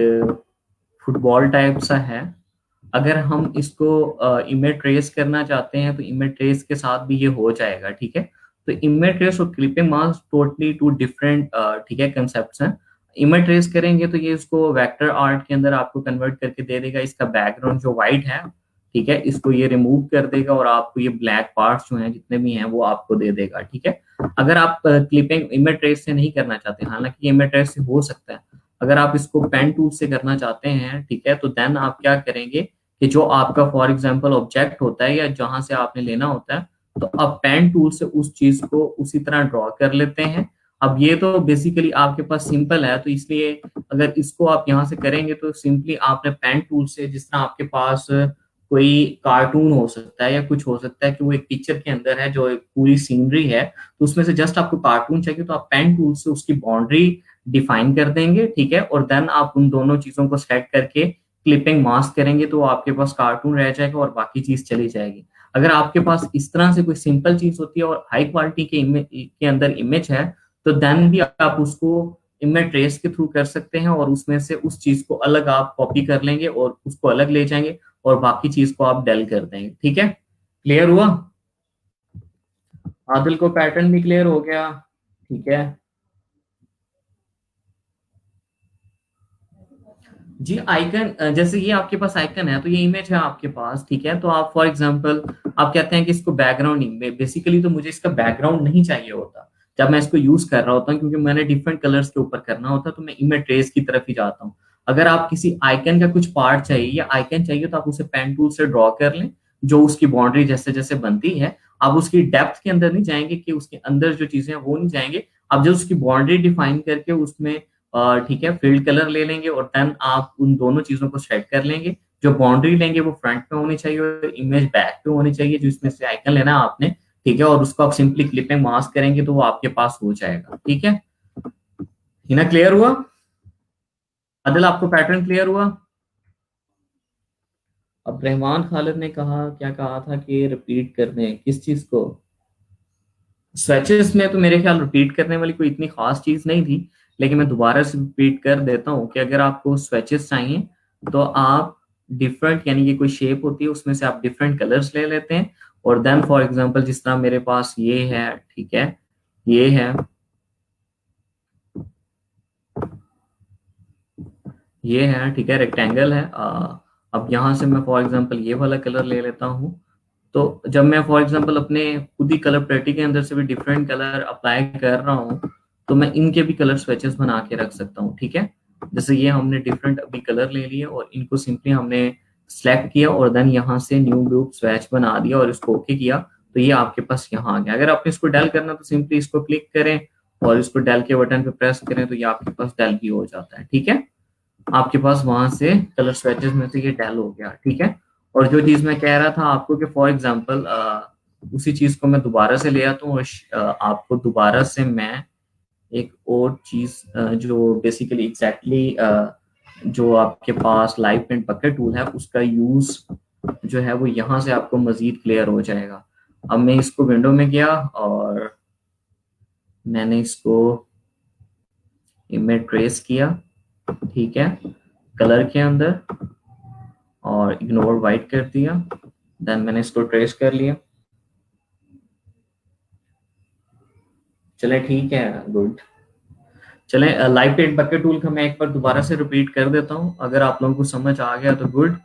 फुटबॉल टाइप सा है। अगर हम इसको इमेज ट्रेस करना चाहते हैं तो इमेज ट्रेस के साथ भी ये हो जाएगा। ठीक है, तो इमेज ट्रेस और clipping mask totally two different ठीक है कंसेप्ट्स हैं। इमेज ट्रेस करेंगे तो ये इसको वेक्टर आर्ट के अंदर आपको कन्वर्ट करके दे देगा, इसका बैकग्राउंड जो व्हाइट है, ठीक है, इसको ये रिमूव कर देगा और आपको ये ब्लैक पार्ट्स जो हैं जितने भी हैं वो आपको दे देगा। ठीक है, अगर आप क्लिपिंग इमेज ट्रेस से नहीं करना चाहते, हालांकि इमेज ट्रेस से हो सकता है, अगर आप इसको पेन टूल से करना चाहते हैं, ठीक है, तो देन आप क्या करेंगे कि जो आपका फॉर एग्जांपल ऑब्जेक्ट होता है या जहां से आपने लेना होता है, तो आप पेन टूल से उस चीज को उसी तरह ड्रॉ कर लेते हैं। अब ये तो बेसिकली आपके पास सिंपल है, तो इसलिए अगर इसको आप यहाँ से करेंगे तो सिंपली आपने पेन टूल से, जिस तरह आपके पास कोई कार्टून हो सकता है या कुछ हो सकता है कि वो एक पिक्चर के अंदर है जो एक पूरी सीनरी है, तो उसमें से जस्ट आपको कार्टून चाहिए तो आप पेन टूल से उसकी बाउंड्री डिफाइन कर देंगे, ठीक है, और देन आप उन दोनों चीजों को सेट करके क्लिपिंग मास्क करेंगे तो आपके पास कार्टून रह जाएगा और बाकी चीज चली जाएगी। अगर आपके पास इस तरह से कोई सिंपल चीज होती है और हाई क्वालिटी के इमेज के अंदर इमेज है, तो देन भी आप उसको इमेज ट्रेस के थ्रू कर सकते हैं और उसमें से उस चीज को अलग आप कॉपी कर लेंगे और उसको अलग ले जाएंगे और बाकी चीज को आप डेल कर देंगे। ठीक है, क्लियर हुआ? आदिल को पैटर्न भी क्लियर हो गया? ठीक है जी। आइकन, जैसे ये आपके पास आइकन है तो ये इमेज है आपके पास, ठीक है, तो आप फॉर एग्जांपल आप कहते हैं कि इसको बैकग्राउंड नहीं, बेसिकली तो मुझे इसका बैकग्राउंड नहीं चाहिए होता जब मैं इसको यूज कर रहा होता हूँ, क्योंकि मैंने डिफरेंट कलर्स के ऊपर करना होता है, तो मैं इमेज ट्रेस की तरफ ही जाता हूँ। अगर आप किसी आइकन का कुछ पार्ट चाहिए या आइकन चाहिए तो आप उसे पेन टूल से ड्रॉ कर लें, जो उसकी बाउंड्री जैसे जैसे बनती है। आप उसकी डेप्थ के अंदर नहीं जाएंगे कि उसके अंदर जो चीजें हैं वो नहीं जाएंगे, आप जो उसकी बाउंड्री डिफाइन करके उसमें ठीक है फील्ड कलर ले लेंगे और देन आप उन दोनों चीजों को सेट कर लेंगे। जो बाउंड्री लेंगे वो फ्रंट पे होनी चाहिए और इमेज बैक पे होनी चाहिए, जो इसमें से आइकन लेना है आपने, ठीक है, और उसको आप सिंपली क्लिपिंग मास्क करेंगे तो वो आपके पास हो जाएगा। ठीक है, हिना क्लियर हुआ? आदिल आपको पैटर्न क्लियर हुआ? अब रहमान खालिद ने कहा, क्या कहा था कि रिपीट करने किस चीज को? स्वेचेस में तो मेरे ख्याल रिपीट करने वाली कोई इतनी खास चीज नहीं थी, लेकिन मैं दोबारा से रिपीट कर देता हूँ कि अगर आपको स्वेचेस चाहिए तो आप डिफरेंट, यानी कि कोई शेप होती है उसमें से आप डिफरेंट कलर्स ले लेते हैं और देन फॉर एग्जांपल जिस तरह मेरे पास ये है, ठीक है, ये है, ये है, ठीक है, रेक्टेंगल है। अब यहाँ से मैं फॉर एग्जांपल ये वाला कलर ले लेता हूँ। तो जब मैं फॉर एग्जांपल अपने खुद ही कलर प्लेटी के अंदर से भी डिफरेंट कलर अप्लाई कर रहा हूँ, तो मैं इनके भी कलर स्वेचेस बना के रख सकता हूँ। ठीक है, जैसे ये हमने डिफरेंट अभी कलर ले लिए और इनको सिंपली हमने सेलेक्ट किया और देन यहाँ से न्यू ग्रुप स्वेच बना दिया और इसको ओके किया, तो ये आपके पास यहाँ आ गया। अगर आपने इसको डेल करना तो सिंपली इसको क्लिक करें और इसको डेल के बटन पे प्रेस करें तो ये आपके पास डेल भी हो जाता है। ठीक है, आपके पास वहां से कलर स्वेचेस में से ये डेल हो गया। ठीक है, और जो चीज मैं कह रहा था आपको कि फॉर एग्जांपल उसी चीज को मैं दोबारा से ले आता हूँ और आपको दोबारा से मैं एक और चीज जो बेसिकली एग्जैक्टली जो आपके पास लाइव पेंट बकेट टूल है उसका यूज जो है वो यहाँ से आपको मजीद क्लियर हो जाएगा। अब मैं इसको विंडो में गया और मैंने इसको इमेज ट्रेस किया, ठीक है, कलर के अंदर, और इग्नोर वाइट कर दिया, देन मैंने इसको ट्रेस कर लिया। चले ठीक है, गुड। चले लाइव पेंट बकेट टूल का मैं एक बार दोबारा से रिपीट कर देता हूँ, अगर आप लोगों को समझ आ गया तो गुड,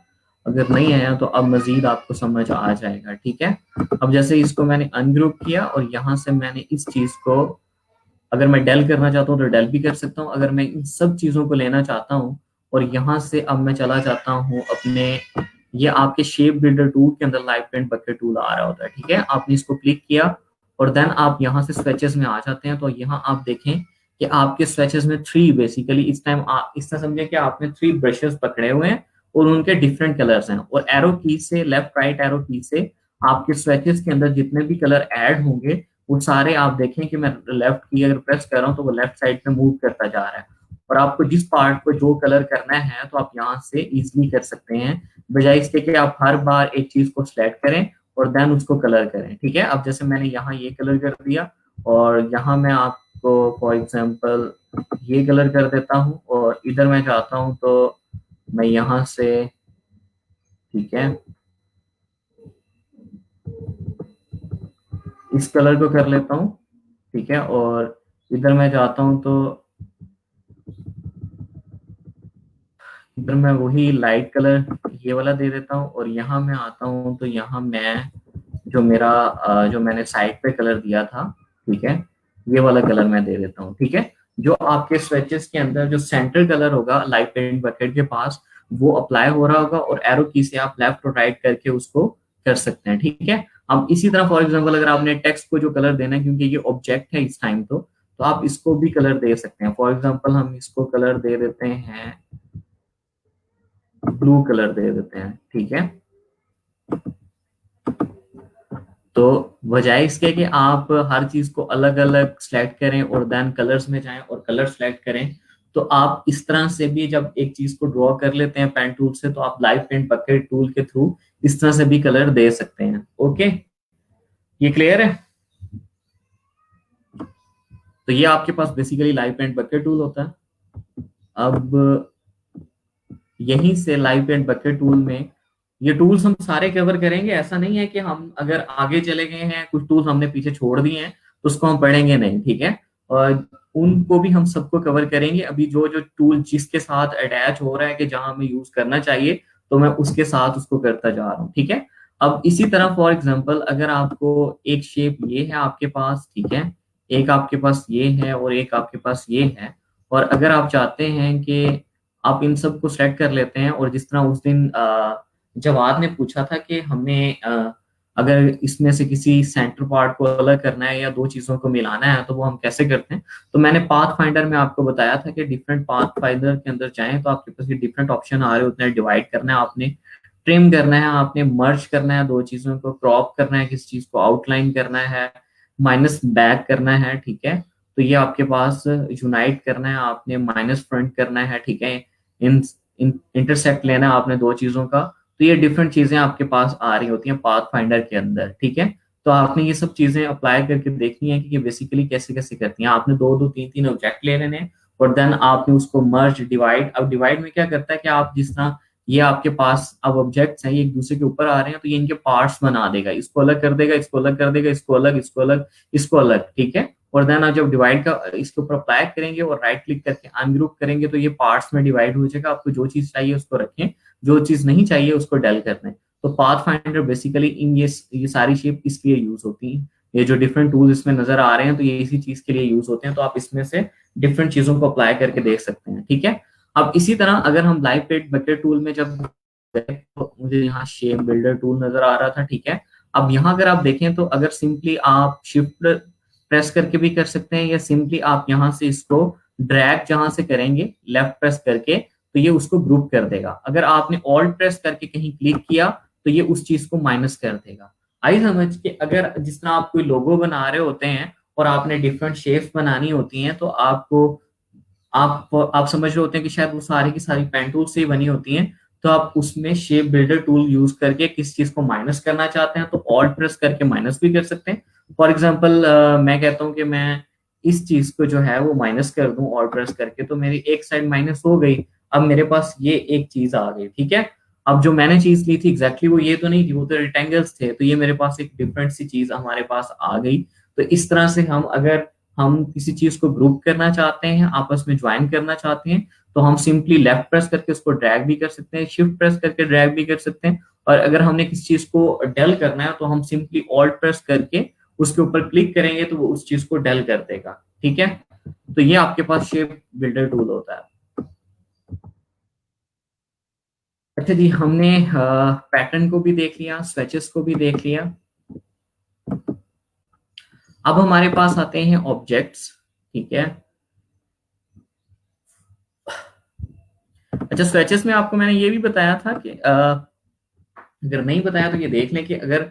अगर नहीं आया तो अब मजीद आपको समझ आ जाएगा। ठीक है, अब जैसे इसको मैंने अनग्रुप किया और यहाँ से मैंने इस चीज को, अगर मैं डेल करना चाहता हूँ तो डेल भी कर सकता हूँ, अगर मैं इन सब चीजों को लेना चाहता हूँ और यहाँ से अब मैं चला जाता हूँ अपने, ये आपके शेप बिल्डर टूल के अंदर लाइव पेंट बकेट टूल आ रहा होता है, ठीक है, आपने इसको क्लिक किया और देन आप यहाँ से स्वेचेस में आ जाते हैं। तो यहाँ आप देखें कि आपके स्वेचेस में थ्री, बेसिकली इस टाइम आप इस तरह समझे कि आपने थ्री ब्रशेस पकड़े हुए हैं और उनके डिफरेंट कलर्स हैं, और एरो की से, लेफ्ट राइट एरो की से आपके स्वेचेस के अंदर जितने भी कलर ऐड होंगे वो सारे आप देखें कि मैं लेफ्ट की अगर प्रेस कर रहा हूँ तो वो लेफ्ट साइड पे मूव करता जा रहा है, और आपको जिस पार्ट को जो कलर करना है तो आप यहाँ से इजीली कर सकते हैं, बजाय इसके कि आप हर बार एक चीज को सिलेक्ट करें और देन उसको कलर करें। ठीक है, अब जैसे मैंने यहाँ ये कलर कर दिया और यहाँ मैं आपको फॉर एग्जांपल ये कलर कर देता हूँ और इधर मैं चाहता हूँ तो मैं यहाँ से, ठीक है, इस कलर को कर लेता हूँ, ठीक है, और इधर मैं चाहता हूँ तो इधर मैं वही लाइट कलर ये वाला दे देता हूँ और यहाँ मैं आता हूँ तो यहाँ मैं जो मेरा जो मैंने साइड पे कलर दिया था, ठीक है, ये वाला कलर मैं दे देता हूँ। ठीक है, जो आपके स्वेचेस के अंदर जो सेंटर कलर होगा लाइट पेंट बकेट के पास वो अप्लाई हो रहा होगा और एरो की से आप लेफ्ट और राइट करके उसको कर सकते हैं। ठीक है, अब इसी तरह फॉर एग्जांपल अगर आपने टेक्स्ट को जो कलर देना है, क्योंकि ये ऑब्जेक्ट है इस टाइम, तो आप इसको भी कलर दे सकते हैं। फॉर एग्जांपल हम इसको कलर दे देते हैं, ब्लू कलर दे देते हैं, ठीक है। तो बजाय इसके कि आप हर चीज को अलग अलग सिलेक्ट करें और देन कलर्स में जाएं और कलर सिलेक्ट करें, तो आप इस तरह से भी जब एक चीज को ड्रॉ कर लेते हैं पेन टूल से, तो आप लाइव पेंट बकेट टूल के थ्रू इस तरह से भी कलर दे सकते हैं। ओके, ये क्लियर है? तो ये आपके पास basically live paint bucket tool होता है। अब यहीं से लाइव पेंट बकेट टूल में ये टूल्स हम सारे कवर करेंगे। ऐसा नहीं है कि हम अगर आगे चले गए हैं, कुछ टूल्स हमने पीछे छोड़ दिए हैं तो उसको हम पढ़ेंगे नहीं, ठीक है। और उनको भी हम सबको कवर करेंगे। अभी जो जो टूल जिसके साथ अटैच हो रहा है कि जहां हमें यूज करना चाहिए, तो मैं उसके साथ उसको करता जा रहा हूँ, ठीक है। अब इसी तरह फॉर एग्जाम्पल अगर आपको एक शेप ये है आपके पास, ठीक है, एक आपके पास ये है और एक आपके पास ये है, और अगर आप चाहते हैं कि आप इन सब को सेलेक्ट कर लेते हैं, और जिस तरह उस दिन जवाद ने पूछा था कि हमें अगर इसमें से किसी सेंटर पार्ट को अलग करना है या दो चीजों को मिलाना है तो वो हम कैसे करते हैं। तो मैंने पाथ फाइंडर में आपको बताया था कि डिफरेंट पाथ फाइंडर के अंदर जाएं तो आपके पास ये डिफरेंट ऑप्शन आ रहे होते हैं। डिवाइड करना है आपने, ट्रिम करना है आपने, मर्ज करना है दो चीजों को, क्रॉप करना है किसी चीज को, आउटलाइन करना है, माइनस बैक करना है, ठीक है। तो ये आपके पास यूनाइट करना है आपने, माइनस फ्रंट करना है, ठीक है। इंटरसेक्ट लेना है आपने दो चीजों का। तो ये डिफरेंट चीजें आपके पास आ रही होती हैं पाथ फाइंडर के अंदर, ठीक है। तो आपने ये सब चीजें अप्लाई करके देखनी है कि ये बेसिकली कैसे कैसे करती हैं। आपने दो दो तीन तीन ऑब्जेक्ट ले लेने हैं और देन आपने उसको मर्ज, डिवाइड। अब डिवाइड में क्या करता है कि आप जिस तरह ये आपके पास अब ऑब्जेक्ट्स हैं, ये एक दूसरे के ऊपर आ रहे हैं, तो ये इनके पार्ट्स बना देगा, इसको अलग कर देगा, इसको अलग कर देगा, इसको अलग, इसको अलग, इसको अलग, ठीक है। और देन आप जब डिवाइड का इसके ऊपर अप्लाई करेंगे और राइट क्लिक करके अनग्रुप करेंगे, तो ये पार्ट्स में डिवाइड हो जाएगा। आपको जो चीज चाहिए उसको रखें, जो चीज नहीं चाहिए उसको डेल कर दें। तो पाथ फाइंडर बेसिकली इन ये सारी शेप इसके लिए यूज होती हैं। ये जो डिफरेंट टूल इसमें नजर आ रहे हैं तो ये इसी चीज के लिए यूज होते हैं। तो आप इसमें से डिफरेंट चीजों को अप्लाई करके देख सकते हैं, ठीक है। अब इसी तरह अगर हम लाइव पेट बकेट टूल में जब गए तो मुझे यहाँ शेप बिल्डर टूल नजर आ रहा था, ठीक है। अब यहाँ अगर आप देखें तो अगर सिंपली आप शिफ्ट प्रेस करके भी कर सकते हैं, या सिंपली आप यहाँ से इसको ड्रैग जहां से करेंगे लेफ्ट प्रेस करके, तो ये उसको ग्रुप कर देगा। अगर आपने ऑल्ट प्रेस करके कहीं क्लिक किया तो ये उस चीज को माइनस कर देगा। आई समझ के अगर जिस तरह आप कोई लोगो बना रहे होते हैं और आपने डिफरेंट शेप्स बनानी होती हैं, तो आपको आप समझ रहे होते हैं कि शायद वो सारी की सारी पेन टूल से ही बनी होती हैं। तो आप उसमें शेप बिल्डर टूल यूज करके किस चीज को माइनस करना चाहते हैं तो ऑल्ट प्रेस करके माइनस भी कर सकते हैं। फॉर एग्जाम्पल मैं कहता हूँ कि मैं इस चीज को जो है वो माइनस कर दूं ऑल्ट प्रेस करके, तो मेरी एक साइड माइनस हो गई। अब मेरे पास ये एक चीज आ गई, ठीक है। अब जो मैंने चीज ली थी एग्जैक्टली वो ये तो नहीं थी, वो तो रेक्टेंगल्स थे, तो ये मेरे पास एक डिफरेंट सी चीज हमारे पास आ गई। तो इस तरह से हम किसी चीज को ग्रुप करना चाहते हैं, आपस में ज्वाइन करना चाहते हैं, तो हम सिंपली लेफ्ट प्रेस करके उसको ड्रैग भी कर सकते हैं, शिफ्ट प्रेस करके ड्रैग भी कर सकते हैं। और अगर हमने किसी चीज को डेल करना है तो हम सिंपली ऑल्ट प्रेस करके उसके ऊपर क्लिक करेंगे तो वो उस चीज को डेल कर देगा, ठीक है। तो ये आपके पास शेप बिल्डर टूल होता है। अच्छा जी, हमने पैटर्न को भी देख लिया, स्वेचेस को भी देख लिया। अब हमारे पास आते हैं ऑब्जेक्ट्स, ठीक है। अच्छा, स्वेचेस में आपको मैंने ये भी बताया था कि अगर नहीं बताया तो ये देख लें कि अगर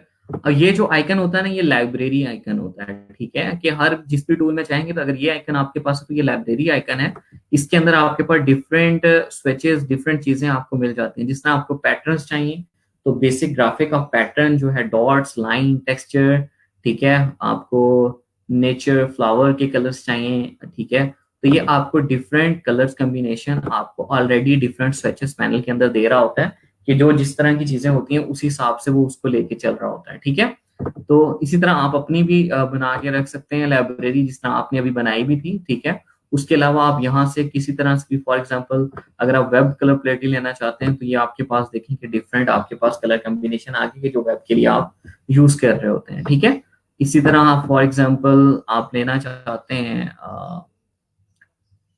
ये जो आइकन होता है ना, ये लाइब्रेरी आइकन होता है, ठीक है। कि हर जिस भी टूल में चाहेंगे तो अगर ये आइकन आपके पास है तो ये लाइब्रेरी आइकन है। इसके अंदर आपके पास डिफरेंट स्विचेस, डिफरेंट चीजें आपको मिल जाती हैं। जिस तरह आपको पैटर्न्स चाहिए तो बेसिक ग्राफिक ऑफ पैटर्न जो है डॉट्स, लाइन, टेक्सचर, ठीक है। आपको नेचर, फ्लावर के कलर्स चाहिए, ठीक है। तो ये आपको डिफरेंट कलर्स कॉम्बिनेशन आपको ऑलरेडी डिफरेंट स्विचेस पैनल के अंदर दे रहा होता है कि जो जिस तरह की चीजें होती हैं उस हिसाब से वो उसको लेके चल रहा होता है, ठीक है। तो इसी तरह आप अपनी भी बना के रख सकते हैं लाइब्रेरी, जिस तरह आपने अभी बनाई भी थी, ठीक है। उसके अलावा आप यहाँ से किसी तरह से भी, फॉर एग्जांपल अगर आप वेब कलर प्लेट लेना चाहते हैं तो ये आपके पास देखें कि डिफरेंट आपके पास कलर कॉम्बिनेशन आ गई जो वेब के लिए आप यूज कर रहे होते हैं, ठीक है। इसी तरह आप फॉर एग्जांपल आप लेना चाहते हैं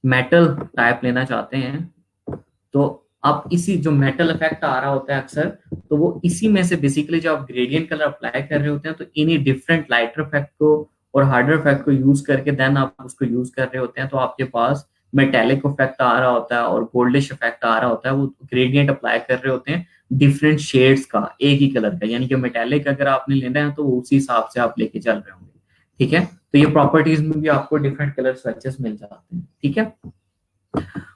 मेटल टाइप लेना चाहते हैं, तो आप इसी जो मेटल इफेक्ट आ रहा होता है अक्सर, तो वो इसी में से बेसिकली जब आप ग्रेडियंट कलर अप्लाई कर रहे होते हैं तो इन्हीं डिफरेंट लाइटर इफेक्ट को और हार्डर इफेक्ट को यूज करके देन आप उसको यूज कर रहे होते हैं, तो आपके पास मेटेलिक इफेक्ट आ रहा होता है और गोल्डिश इफेक्ट आ रहा होता है। वो ग्रेडियंट अप्लाई कर रहे होते हैं डिफरेंट शेड्स का एक ही कलर का, यानी कि मेटेलिक अगर आपने लेना है तो उसी हिसाब से आप लेके चल रहे होंगे। ठीक है, तो ये प्रॉपर्टीज में भी आपको डिफरेंट कलर स्विचेस मिल जाते हैं। ठीक है,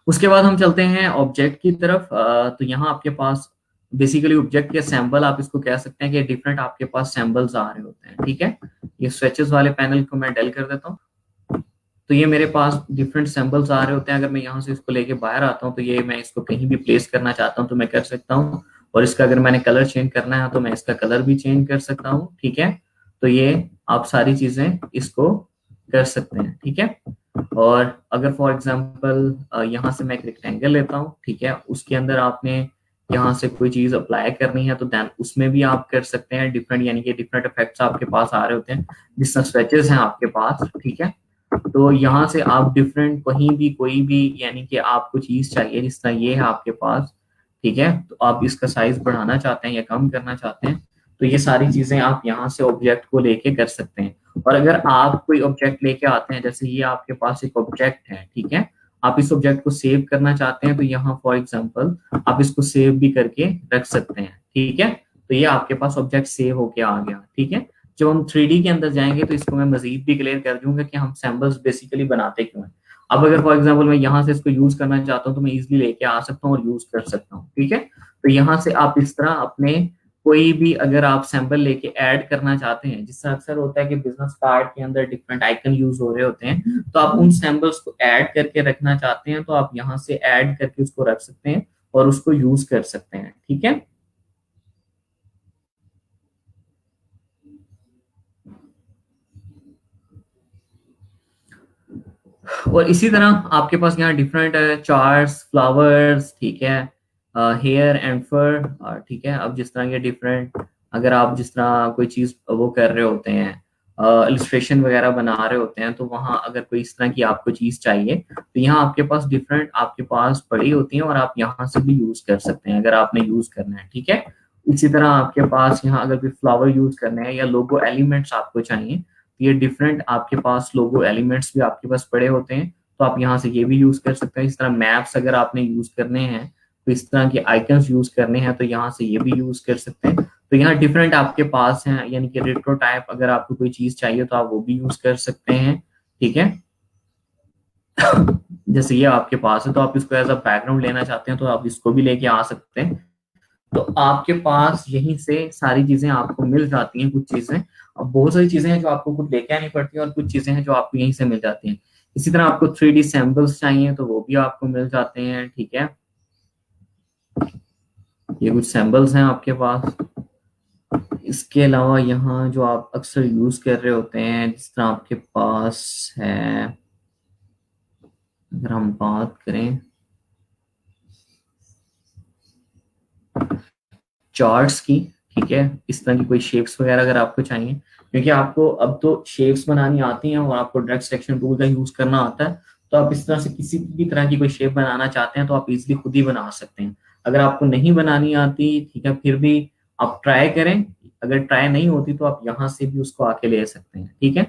उसके बाद हम चलते हैं ऑब्जेक्ट की तरफ। तो यहाँ आपके पास बेसिकली ऑब्जेक्ट के सैंपल आप इसको कह सकते हैं कि डिफरेंट आपके पास सैंपल्स आ रहे होते हैं। ठीक है, ये स्विचेस वाले पैनल को मैं डेल कर देता हूँ। तो ये मेरे पास डिफरेंट सैंपल्स आ रहे होते हैं। अगर मैं यहाँ से इसको लेके बाहर आता हूँ तो ये मैं इसको कहीं भी प्लेस करना चाहता हूँ तो मैं कर सकता हूँ। और इसका अगर मैंने कलर चेंज करना है तो मैं इसका कलर भी चेंज कर सकता हूँ। ठीक है, तो ये आप सारी चीजें इसको कर सकते हैं। ठीक है, और अगर फॉर एग्जांपल यहाँ से मैं एक रेक्टेंगल लेता हूँ, ठीक है, उसके अंदर आपने यहाँ से कोई चीज अप्लाई करनी है तो देन उसमें भी आप कर सकते हैं डिफरेंट, यानी कि डिफरेंट इफेक्ट्स आपके पास आ रहे होते हैं जिस तरह स्ट्रेचेस हैं आपके पास। ठीक है, तो यहाँ से आप डिफरेंट कहीं भी कोई भी, यानी कि आपको चीज चाहिए जिस तरह ये है आपके पास। ठीक है, तो आप इसका साइज बढ़ाना चाहते हैं या कम करना चाहते हैं तो ये सारी चीजें आप यहाँ से ऑब्जेक्ट को लेके कर सकते हैं। और अगर आप कोई ऑब्जेक्ट लेके आते हैं, जैसे ये आपके पास एक ऑब्जेक्ट है, ठीक है, आप इस ऑब्जेक्ट को सेव करना चाहते हैं तो यहाँ फॉर एग्जांपल आप इसको सेव भी करके रख सकते हैं। ठीक है, तो ये आपके पास ऑब्जेक्ट सेव होके आ गया। ठीक है, जब हम 3D के अंदर जाएंगे तो इसको मैं मजीद भी क्लियर कर दूंगा कि हम सैम्पल्स बेसिकली बनाते क्यों हैं। अब अगर फॉर एग्जांपल मैं यहाँ से इसको यूज करना चाहता हूँ तो मैं इजिली लेके आ सकता हूँ और यूज कर सकता हूँ। ठीक है, तो यहाँ से आप इस तरह अपने कोई भी अगर आप सैंपल लेके ऐड करना चाहते हैं, जिससे अक्सर होता है कि बिजनेस कार्ड के अंदर डिफरेंट आइकन यूज हो रहे होते हैं, तो आप उन सैंपल्स को ऐड करके रखना चाहते हैं तो आप यहाँ से ऐड करके उसको रख सकते हैं और उसको यूज कर सकते हैं। ठीक है, और इसी तरह आपके पास यहाँ डिफरेंट चार्ट्स, फ्लावर्स, ठीक है, हेयर एंड फर। ठीक है, अब जिस तरह के डिफरेंट, अगर आप जिस तरह कोई चीज वो कर रहे होते हैं, इलिस्ट्रेशन वगैरह बना रहे होते हैं, तो वहां अगर कोई इस तरह की आपको चीज चाहिए तो यहाँ आपके पास डिफरेंट आपके पास पड़ी होती हैं और आप यहाँ से भी यूज कर सकते हैं अगर आपने यूज करना है। ठीक है, इसी तरह आपके पास यहाँ अगर कोई फ्लावर यूज करने हैं या लोगो एलिमेंट्स आपको चाहिए, ये डिफरेंट आपके पास लोगो एलिमेंट्स भी आपके पास पड़े होते हैं तो आप यहाँ से ये भी यूज कर सकते हैं। इस तरह मैप्स अगर आपने यूज करने हैं तो इस तरह के आइकन्स यूज करने हैं तो यहाँ से ये भी यूज कर सकते हैं। तो यहाँ डिफरेंट आपके पास हैं, यानी कि रेट्रो टाइप अगर आपको कोई चीज चाहिए तो आप वो भी यूज कर सकते हैं। ठीक है, जैसे ये आपके पास है तो आप इसको एज अ बैकग्राउंड लेना चाहते हैं तो आप इसको भी लेके आ सकते हैं। तो आपके पास यहीं से सारी चीजें आपको मिल जाती हैं। कुछ चीजें, अब बहुत सारी चीजें हैं जो आपको कुछ लेके आनी पड़ती हैं और कुछ चीजें हैं जो आपको यहीं से मिल जाती हैं। इसी तरह आपको 3D सैंपल्स चाहिए तो वो भी आपको मिल जाते हैं। ठीक है, ये कुछ सैंपल्स हैं आपके पास। इसके अलावा यहाँ जो आप अक्सर यूज कर रहे होते हैं, जिस तरह आपके पास है, अगर हम बात करें चार्ट्स की, ठीक है, इस तरह की कोई शेप्स वगैरह अगर आपको चाहिए, क्योंकि आपको अब तो शेप्स बनानी आती हैं और आपको डायरेक्ट सिलेक्शन टूल का यूज करना आता है, तो आप इस तरह से किसी भी तरह की कोई शेप बनाना चाहते हैं तो आप इजीली खुद ही बना सकते हैं। अगर आपको नहीं बनानी आती, ठीक है, फिर भी आप ट्राई करें। अगर ट्राई नहीं होती तो आप यहाँ से भी उसको आके ले सकते हैं। ठीक है,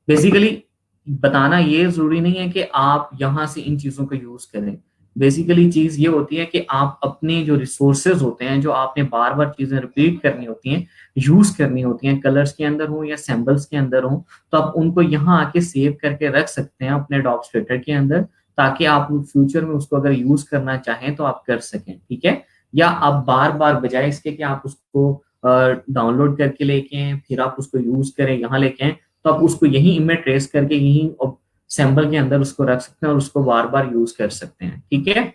बेसिकली बताना ये जरूरी नहीं है कि आप यहाँ से इन चीजों को यूज करें। बेसिकली चीज ये होती है कि आप अपने जो रिसोर्सेज होते हैं, जो आपने बार बार चीजें रिपीट करनी होती हैं, यूज करनी होती हैं, कलर्स के अंदर हो या सैम्बल्स के अंदर हो, तो आप उनको यहाँ आके सेव करके रख सकते हैं अपने डॉक्यूमेंटेटर के अंदर, ताकि आप फ्यूचर में उसको अगर यूज करना चाहें तो आप कर सकें। ठीक है, या आप बार बार बजाय इसके कि आप उसको डाउनलोड करके लेके आएं फिर आप उसको यूज करें यहाँ लेके आएं, तो आप उसको यहीं इमेज ट्रेस करके यहीं सैंपल के अंदर उसको रख सकते हैं और उसको बार बार यूज कर सकते हैं। ठीक है,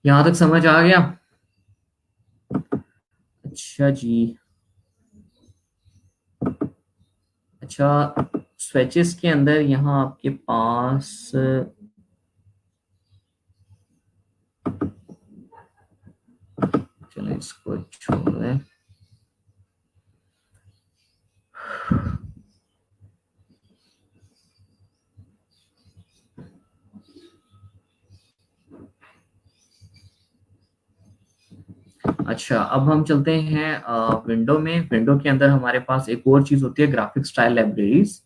यहां तक समझ आ गया? अच्छा जी। अच्छा, स्विचेस के अंदर यहाँ आपके पास, चलो इसको छोड़ दें। अच्छा, अब हम चलते हैं विंडो में। विंडो के अंदर हमारे पास एक और चीज होती है, ग्राफिक स्टाइल लाइब्रेरीज।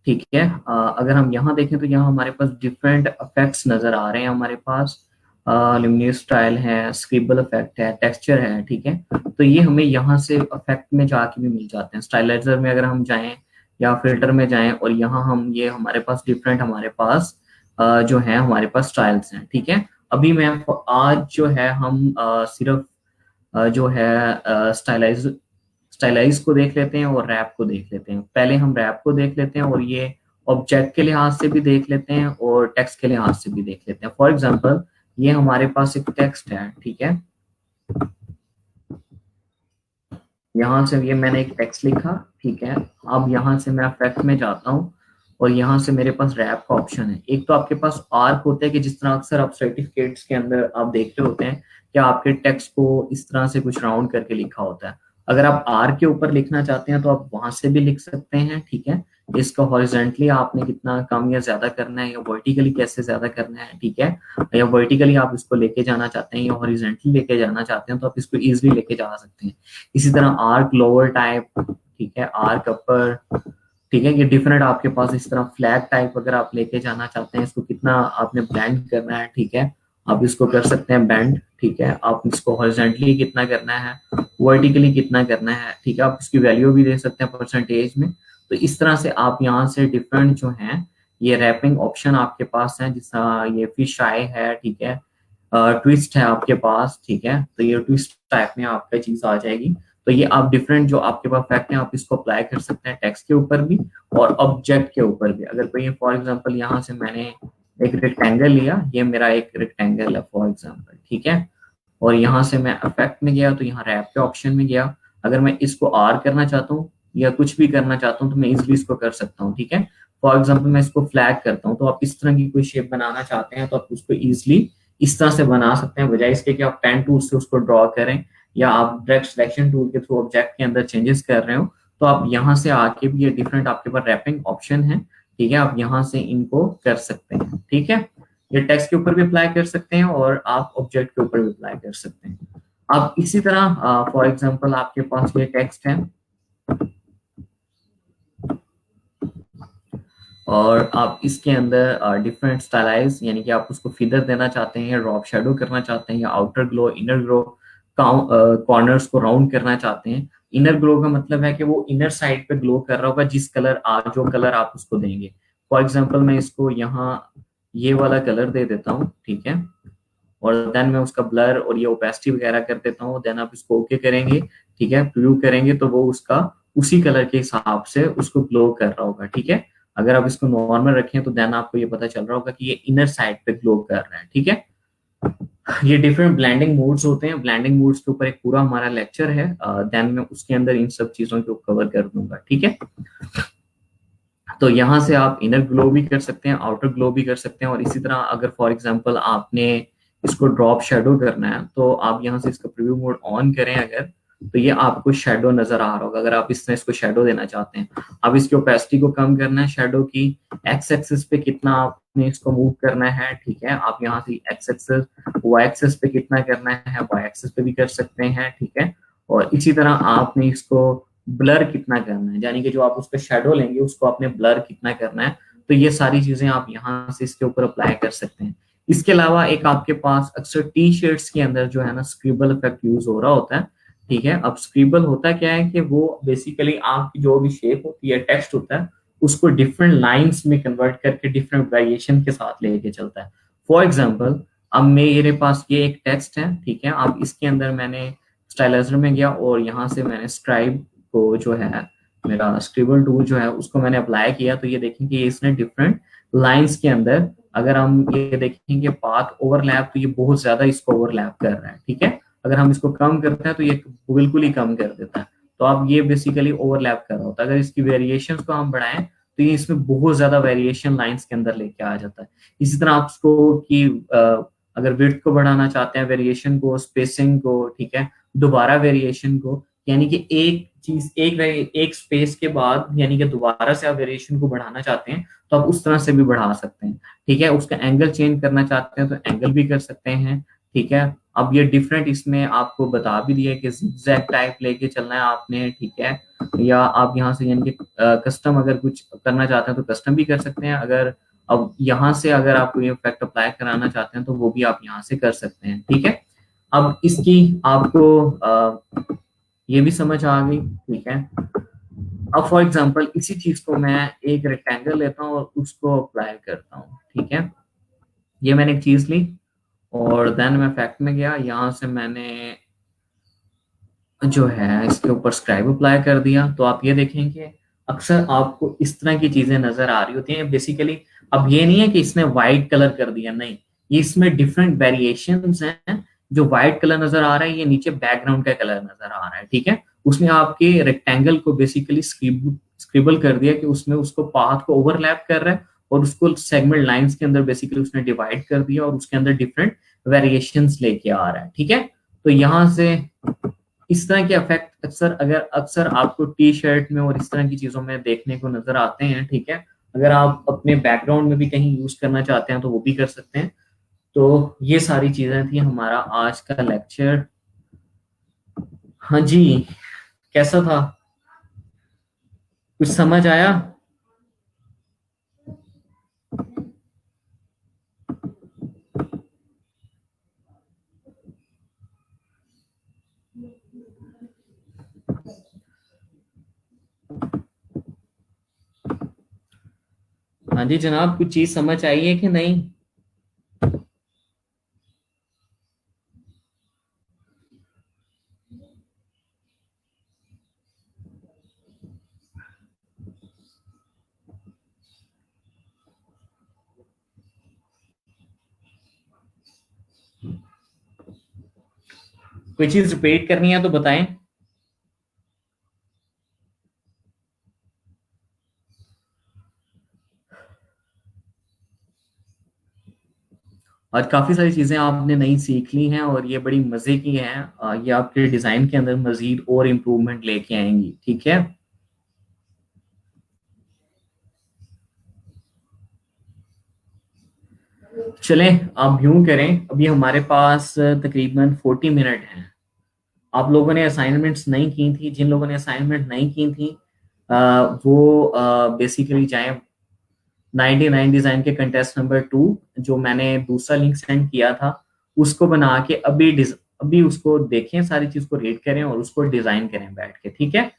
ठीक है, अगर हम यहाँ देखें तो यहाँ हमारे पास डिफरेंट इफेक्ट्स नजर आ रहे हैं हमारे पास। लिमिनियस स्टाइल है, स्क्रिबल इफेक्ट है, टेक्सचर है। ठीक है, तो ये हमें यहाँ से इफेक्ट में जाके भी मिल जाते हैं। स्टाइलाइजर में अगर हम जाएं या फिल्टर में जाएं, और यहाँ हम ये हमारे पास डिफरेंट हमारे पास जो है हमारे पास स्टाइल्स हैं। ठीक है, अभी मैं आज जो है हम सिर्फ जो है स्टाइलाइज को देख लेते हैं और रैप को देख लेते हैं। पहले हम रैप को देख लेते हैं, और ये ऑब्जेक्ट के लिहाज से भी देख लेते हैं और टेक्स्ट के लिहाज से भी देख लेते हैं। फॉर एग्जांपल, ये हमारे पास एक टेक्स्ट है। ठीक है, यहाँ से ये मैंने एक टेक्स्ट लिखा। ठीक है, अब यहाँ से मैं इफेक्ट में जाता हूँ, और यहाँ से मेरे पास रैप का ऑप्शन है। एक तो आपके पास आर्क होता है कि जिस तरह अक्सर आप सर्टिफिकेट्स के अंदर आप देख रहे होते हैं कि आपके टेक्स्ट को इस तरह से कुछ राउंड करके लिखा होता है। अगर आप आर के ऊपर लिखना चाहते हैं तो आप वहां से भी लिख सकते हैं। ठीक है, इसका हॉरिजेंटली आपने कितना कम या ज्यादा करना है, या वर्टिकली कैसे ज्यादा करना है। ठीक है, या वर्टिकली आप इसको लेके जाना चाहते हैं या हॉरिजेंटली लेके जाना चाहते हैं, तो आप इसको इजिली लेके जा सकते हैं। इसी तरह आर्क लोअर टाइप, ठीक है, आर्क अपर। ठीक है, ये डिफरेंट आपके पास इस तरह फ्लैग टाइप अगर आप लेके जाना चाहते हैं, इसको कितना आपने ब्लेंड करना है। ठीक है, आप इसको कर सकते हैं बेंड। ठीक है, आप इसको हॉरिजॉन्टली कितना करना है, वर्टिकली कितना करना है। ठीक है, आप इसकी वैल्यू भी दे सकते हैं परसेंटेज में। तो इस तरह से आप यहाँ से डिफरेंट जो है ये रैपिंग ऑप्शन आपके पास है, जिस ये फिश आई है। ठीक है, ट्विस्ट है आपके पास। ठीक है, तो ये ट्विस्ट टाइप में आपका चीज आ जाएगी। तो ये आप डिफरेंट जो आपके पास फैक्ट है आप इसको अप्लाई कर सकते हैं टेक्स्ट के ऊपर भी और ऑब्जेक्ट के ऊपर भी। अगर कोई फॉर एग्जांपल यहाँ से मैंने एक रेक्टेंगल लिया, ये मेरा एक रेक्टेंगल है फॉर एग्जांपल। ठीक है, और यहाँ से मैं इफेक्ट में गया तो यहाँ रैप के ऑप्शन में गया। अगर मैं इसको आर करना चाहता हूँ या कुछ भी करना चाहता हूँ तो मैं इजिली इसको कर सकता हूँ। ठीक है, फॉर एग्जाम्पल मैं इसको फ्लैग करता हूँ, तो आप इस तरह की कोई शेप बनाना चाहते हैं तो आप उसको इजिली इस तरह से बना सकते हैं, बजाय इसके कि आप पेन टूल से उसको ड्रॉ करें या आप डायरेक्ट सिलेक्शन टूल के थ्रू ऑब्जेक्ट के अंदर चेंजेस कर रहे हो। तो आप यहाँ से आके भी ये डिफरेंट आपके पास रैपिंग ऑप्शन है। ठीक है, आप यहाँ से इनको कर सकते हैं। ठीक है, ये टेक्स्ट के ऊपर भी अप्लाई कर सकते हैं और आप ऑब्जेक्ट के ऊपर भी अप्लाई कर सकते हैं। अब इसी तरह फॉर एग्जांपल आपके पास ये टेक्स्ट है और आप इसके अंदर डिफरेंट स्टाइलाइज यानी कि आप उसको फिदर देना चाहते हैं, ड्रॉप शेडो करना चाहते हैं, या outer glow, inner glow, corners को राउंड करना चाहते हैं। इनर ग्लो का मतलब है कि वो इनर साइड पे ग्लो कर रहा होगा जिस कलर आप जो कलर आप उसको देंगे। फॉर एग्जांपल मैं इसको यहाँ ये वाला कलर दे देता हूँ। ठीक है, और देन मैं उसका ब्लर और ये ओपेसिटी वगैरह कर देता हूँ। देन आप इसको ओके करेंगे। ठीक है, प्रीव्यू करेंगे तो वो उसका उसी कलर के हिसाब से उसको ग्लो कर रहा होगा। ठीक है, अगर आप इसको नॉर्मल रखें तो देन आपको ये पता चल रहा होगा कि ये इनर साइड पे ग्लो कर रहा है। ठीक है, ये डिफरेंट ब्लेंडिंग मोड्स होते हैं। ब्लेंडिंग मोड्स के ऊपर एक पूरा हमारा लेक्चर है, देन मैं उसके अंदर इन सब चीजों को कवर कर दूंगा। ठीक है, तो यहाँ से आप इनर ग्लो भी कर सकते हैं, आउटर ग्लो भी कर सकते हैं। और इसी तरह अगर फॉर एग्जांपल आपने इसको ड्रॉप शेडो करना है तो आप यहाँ से इसका प्रीव्यू मोड ऑन करें अगर, तो ये आपको शेडो नजर आ रहा होगा। अगर आप इसमें इसको शेडो देना चाहते हैं, अब इसकी ओपेसिटी को कम करना है शेडो की, एक्स एक्सिस पे कितना आपने इसको मूव करना है। ठीक है, आप यहाँ से एक्स एक्सिस, वाई एक्सिस पे कितना करना है, वाई एक्सिस पे भी कर सकते हैं। ठीक है, और इसी तरह आपने इसको ब्लर कितना करना है, यानी कि जो आप उस पर शेडो लेंगे उसको आपने ब्लर कितना करना है। तो ये सारी चीजें आप यहाँ से इसके ऊपर अप्लाई कर सकते हैं। इसके अलावा एक आपके पास अक्सर टी शर्ट्स के अंदर जो है ना स्क्रिबल इफेक्ट यूज हो रहा होता है। ठीक है, अब स्क्रिबल होता क्या है कि वो बेसिकली आपकी जो भी शेप होती है, टेक्स्ट होता है, उसको डिफरेंट लाइंस में कन्वर्ट करके डिफरेंट वेरिएशन के साथ लेके चलता है। फॉर एग्जाम्पल, अब मेरे पास ये एक टेक्स्ट है। ठीक है, अब इसके अंदर मैंने स्टाइलाइजर में गया और यहाँ से मैंने स्क्राइब को जो है मेरा स्क्रिबल टूल जो है उसको मैंने अप्लाई किया। तो ये देखेंगे इसने डिफरेंट लाइंस के अंदर, अगर हम ये देखेंगे पाथ ओवरलैप, तो ये बहुत ज्यादा इसको ओवरलैप कर रहा है। ठीक है, अगर हम इसको कम करते हैं तो ये बिल्कुल ही कम कर देता है। तो अब ये बेसिकली ओवरलैप कर रहा होता है। अगर इसकी वेरिएशन को हम बढ़ाएं तो ये इसमें बहुत ज्यादा वेरिएशन लाइंस के अंदर लेके आ जाता है। इसी तरह आप इसको कि अगर विड्थ को बढ़ाना चाहते हैं, वेरिएशन को, स्पेसिंग को, ठीक है, दोबारा वेरिएशन को, यानी कि एक चीज एक स्पेस के बाद यानी कि दोबारा से आप वेरिएशन को बढ़ाना चाहते हैं तो आप उस तरह से भी बढ़ा सकते हैं। ठीक है, उसका एंगल चेंज करना चाहते हैं तो एंगल भी कर सकते हैं। ठीक है, अब ये डिफरेंट इसमें आपको बता भी दिया है कि जिगजैग टाइप लेके चलना है आपने, ठीक है। या आप यहाँ से यानी कि कस्टम अगर कुछ करना चाहते हैं तो कस्टम भी कर सकते हैं। अगर अब यहाँ से अगर आप ये इफेक्ट अप्लाई कराना चाहते हैं तो वो भी आप यहाँ से कर सकते हैं, ठीक है। अब इसकी आपको ये भी समझ आ गई, ठीक है। अब फॉर एग्जांपल इसी चीज को मैं एक रेक्टेंगल लेता हूँ और उसको अप्लाई करता हूँ, ठीक है। ये मैंने एक चीज ली और देन मैं फैक्ट में गया, यहाँ से मैंने जो है इसके ऊपर स्क्राइब अप्लाई कर दिया। तो आप ये देखेंगे अक्सर आपको इस तरह की चीजें नजर आ रही होती हैं बेसिकली। अब ये नहीं है कि इसने व्हाइट कलर कर दिया, नहीं, ये इसमें डिफरेंट वेरिएशंस हैं। जो व्हाइट कलर नजर आ रहा है ये नीचे बैकग्राउंड का कलर नजर आ रहा है, ठीक है। उसने आपके रेक्टेंगल को बेसिकली स्क्रिबल कर दिया कि उसमें उसको पाथ को ओवरलैप कर रहा है और उसको सेगमेंट लाइंस के अंदर बेसिकली उसने डिवाइड कर दिया और उसके अंदर डिफरेंट वेरिएशंस लेके आ रहा है, ठीक है। तो यहाँ से इस तरह के इफेक्ट अक्सर आपको टी शर्ट में और इस तरह की चीजों में देखने को नजर आते हैं, ठीक है। अगर आप अपने बैकग्राउंड में भी कहीं यूज करना चाहते हैं तो वो भी कर सकते हैं। तो ये सारी चीजें थी हमारा आज का लेक्चर। हाँ जी, कैसा था, कुछ समझ आया? हाँ जी जनाब, कुछ चीज समझ आई है कि नहीं? कोई चीज रिपीट करनी है तो बताएं। आज काफी सारी चीजें आपने नई सीख ली हैं और ये बड़ी मजे की हैं। ये आपके डिजाइन के अंदर मजीद और इम्प्रूवमेंट लेके आएंगी, ठीक है। चलें आप यूं करें, अभी हमारे पास तकरीबन 40 मिनट हैं। आप लोगों ने असाइनमेंट्स नहीं की थी, जिन लोगों ने असाइनमेंट नहीं की थी वो बेसिकली जाएं 99 डिजाइन के कंटेस्ट नंबर 2, जो मैंने दूसरा लिंक सेंड किया था, उसको बना के अभी उसको देखें, सारी चीज को रीड करें और उसको डिजाइन करें बैठ के, ठीक है।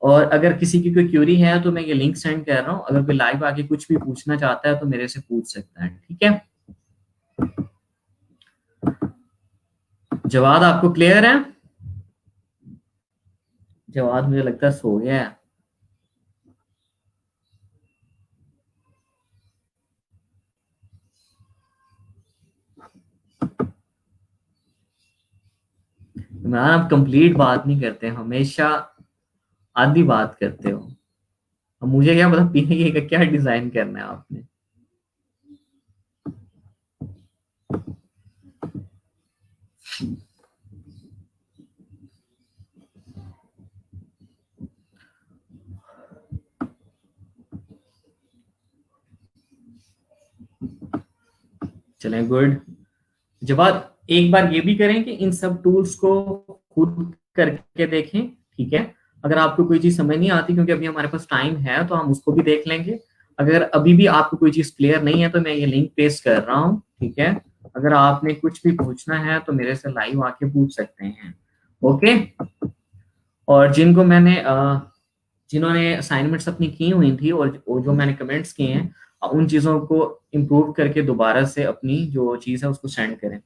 और अगर किसी की कोई क्यूरी है तो मैं ये लिंक सेंड कर रहा हूँ, अगर कोई लाइव आके कुछ भी पूछना चाहता है तो मेरे से पूछ सकता है, ठीक है। जवाब आपको क्लियर है? जवाब मुझे लगता है सो गया है। इमरान आप कंप्लीट बात नहीं करते, हमेशा आधी बात करते हो। अब मुझे क्या पता पीने का क्या डिजाइन करना है आपने। चलें गुड। जवाब एक बार ये भी करें कि इन सब टूल्स को खुद करके देखें, ठीक है। अगर आपको कोई चीज समझ नहीं आती, क्योंकि अभी हमारे पास टाइम है, तो हम उसको भी देख लेंगे। अगर अभी भी आपको कोई चीज क्लियर नहीं है तो मैं ये लिंक पेस्ट कर रहा हूँ, ठीक है। अगर आपने कुछ भी पूछना है तो मेरे से लाइव आके पूछ सकते हैं, ओके। और जिन्होंने असाइनमेंट्स अपनी की हुई थी और जो मैंने कमेंट्स किए हैं, उन चीजों को इम्प्रूव करके दोबारा से अपनी जो चीज है उसको सेंड करें।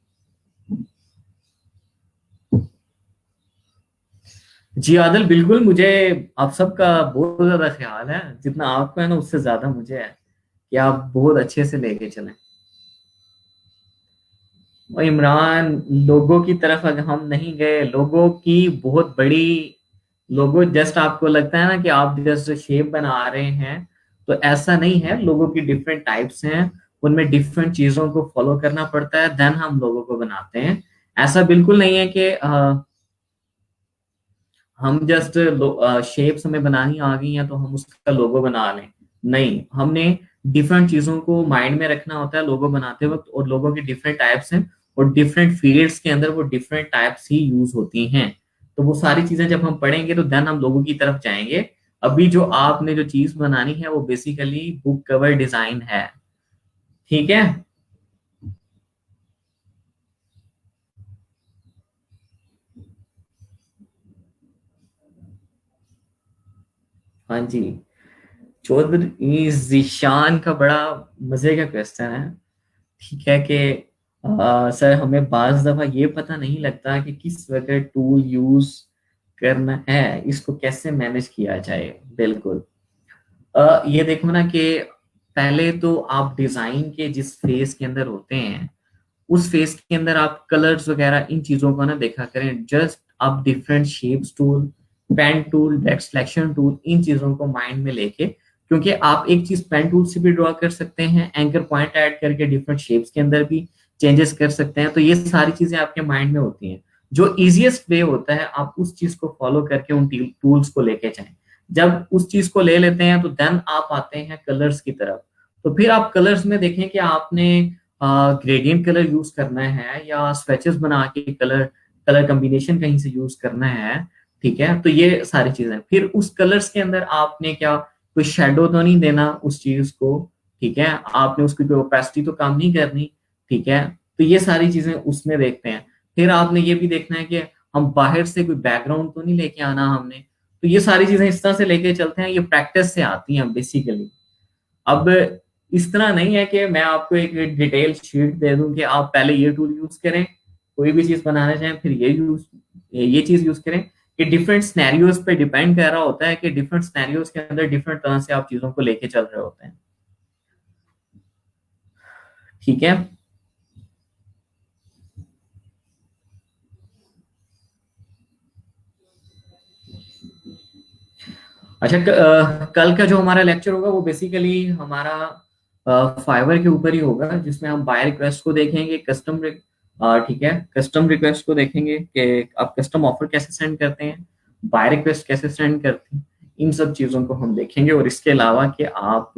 जी आदिल, बिल्कुल, मुझे आप सबका बहुत ज्यादा ख्याल है। जितना आपको है ना उससे ज्यादा मुझे है कि आप बहुत अच्छे से लेके चलें। और इमरान, लोगों की तरफ अगर हम नहीं गए, लोगों की बहुत बड़ी, लोगों जस्ट आपको लगता है ना कि आप जस्ट शेप बना रहे हैं, तो ऐसा नहीं है। लोगों की डिफरेंट टाइप्स हैं, उनमें डिफरेंट चीजों को फॉलो करना पड़ता है, देन हम लोगों को बनाते हैं। ऐसा बिल्कुल नहीं है कि हम जस्ट शेप्स हमें बनानी आ गई हैं तो हम उसका लोगो बना लें। नहीं, हमने डिफरेंट चीजों को माइंड में रखना होता है लोगो बनाते वक्त, और लोगों की डिफरेंट टाइप्स हैं, और डिफरेंट फील्ड्स के अंदर वो डिफरेंट टाइप्स ही यूज होती हैं। तो वो सारी चीजें जब हम पढ़ेंगे तो देन हम लोगों की तरफ जाएंगे। अभी जो आपने जो चीज बनानी है वो बेसिकली बुक कवर डिजाइन है। ठीक है। हाँ जी। चौधरी जीशान का बड़ा मजे का क्वेश्चन है। ठीक है कि सर हमें बाज दफा ये पता नहीं लगता कि किस वक्त टूल यूज करना है, इसको कैसे मैनेज किया जाए। बिल्कुल। ये देखो ना कि पहले तो आप डिजाइन के जिस फेज के अंदर होते हैं उस फेस के अंदर आप कलर्स वगैरह इन चीजों को ना देखा करें। जस्ट आप different shapes tool, pen tool, date selection tool, इन चीजों को माइंड में लेके, क्योंकि आप एक चीज पेन टूल से भी ड्रॉ कर सकते हैं, एंकर पॉइंट ऐड करके डिफरेंट शेप्स के अंदर भी चेंजेस कर सकते हैं। तो ये सारी चीजें आपके माइंड में होती हैं। जो इजीएस्ट वे होता है आप उस चीज को फॉलो करके उन टूल्स को लेके जाएं। जब उस चीज को ले लेते हैं तो देन आप आते हैं कलर्स की तरफ। तो फिर आप कलर्स में देखें कि आपने ग्रेडियंट कलर यूज करना है या स्वेचेस बना के कलर कलर कॉम्बिनेशन कहीं से यूज करना है। ठीक है। तो ये सारी चीजें फिर उस कलर्स के अंदर आपने क्या कोई शेडो तो नहीं देना उस चीज को। ठीक है। आपने उसकी कोई ओपेसिटी तो कम नहीं करनी। ठीक है। तो ये सारी चीजें उसमें देखते हैं। फिर आपने ये भी देखना है कि हम बाहर से कोई बैकग्राउंड तो नहीं लेके आना हमने। तो ये सारी चीजें इस तरह से लेके चलते हैं, ये प्रैक्टिस से आती हैं बेसिकली। अब इस तरह नहीं है कि मैं आपको एक डिटेल शीट दे दूं कि आप पहले ये टूल यूज करें, कोई भी चीज बनाना चाहें फिर ये चीज यूज करें। कि डिफरेंट सिनेरियोज पे डिपेंड कर रहा होता है कि डिफरेंट सिनेरियोज के अंदर डिफरेंट तरह से आप चीजों को लेके चल रहे होते हैं। ठीक है। अच्छा कल का जो हमारा लेक्चर होगा वो बेसिकली हमारा फाइवर के ऊपर ही होगा, जिसमें हम बाय रिक्वेस्ट को देखेंगे, ठीक है, कस्टम रिक्वेस्ट को देखेंगे कि आप कस्टम ऑफर कैसे सेंड करते हैं, बाय रिक्वेस्ट कैसे सेंड करते हैं। इन सब चीजों को हम देखेंगे और इसके अलावा कि आप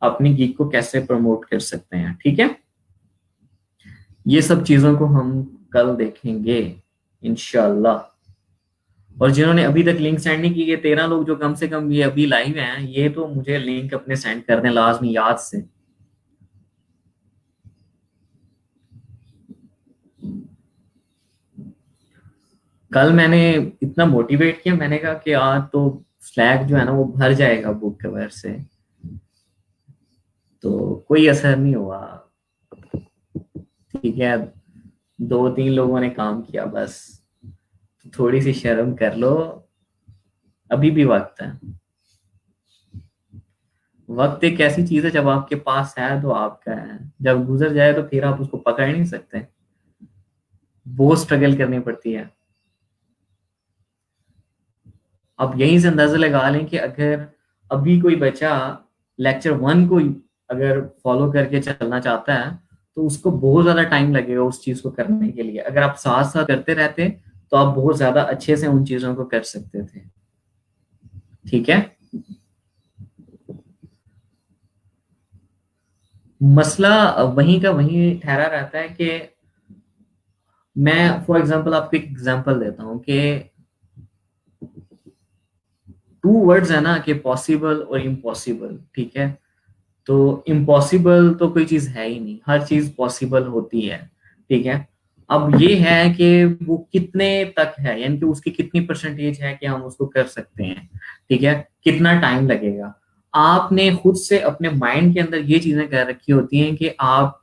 अपनी गीक को कैसे प्रमोट कर सकते हैं। ठीक है। ये सब चीजों को हम कल देखेंगे इंशाल्लाह। और जिन्होंने अभी तक लिंक सेंड नहीं की, ये 13 लोग जो कम से कम ये अभी लाइव हैं, ये तो मुझे लिंक अपने सेंड कर दें लाजमी याद से। कल मैंने इतना मोटिवेट किया, मैंने कहा कि यार तो स्लैग जो है ना वो भर जाएगा बुक कवर से। तो कोई असर नहीं हुआ। ठीक है। 2-3 लोगों ने काम किया बस। थोड़ी सी शर्म कर लो, अभी भी वक्त है। वक्त एक ऐसी चीज है, जब आपके पास है तो आपका है, जब गुजर जाए तो फिर आप उसको पकड़ नहीं सकते। बहुत स्ट्रगल करनी पड़ती है। अब यहीं से अंदाजा लगा लें कि अगर अभी कोई बच्चा लेक्चर 1 को अगर फॉलो करके चलना चाहता है तो उसको बहुत ज्यादा टाइम लगेगा उस चीज को करने के लिए। अगर आप साथ साथ करते रहते तो आप बहुत ज्यादा अच्छे से उन चीजों को कर सकते थे। ठीक है। मसला वहीं का वहीं ठहरा रहता है कि मैं फॉर एग्जांपल आपको एक एग्जांपल देता हूँ कि 2 वर्ड्स है ना कि पॉसिबल और इम्पॉसिबल। ठीक है। तो इम्पॉसिबल तो कोई चीज है ही नहीं, हर चीज पॉसिबल होती है। ठीक है। अब ये है कि वो कितने तक है, यानी कि उसकी कितनी परसेंटेज है कि हम उसको कर सकते हैं। ठीक है। कितना टाइम लगेगा। आपने खुद से अपने माइंड के अंदर ये चीजें कर रखी होती हैं कि आप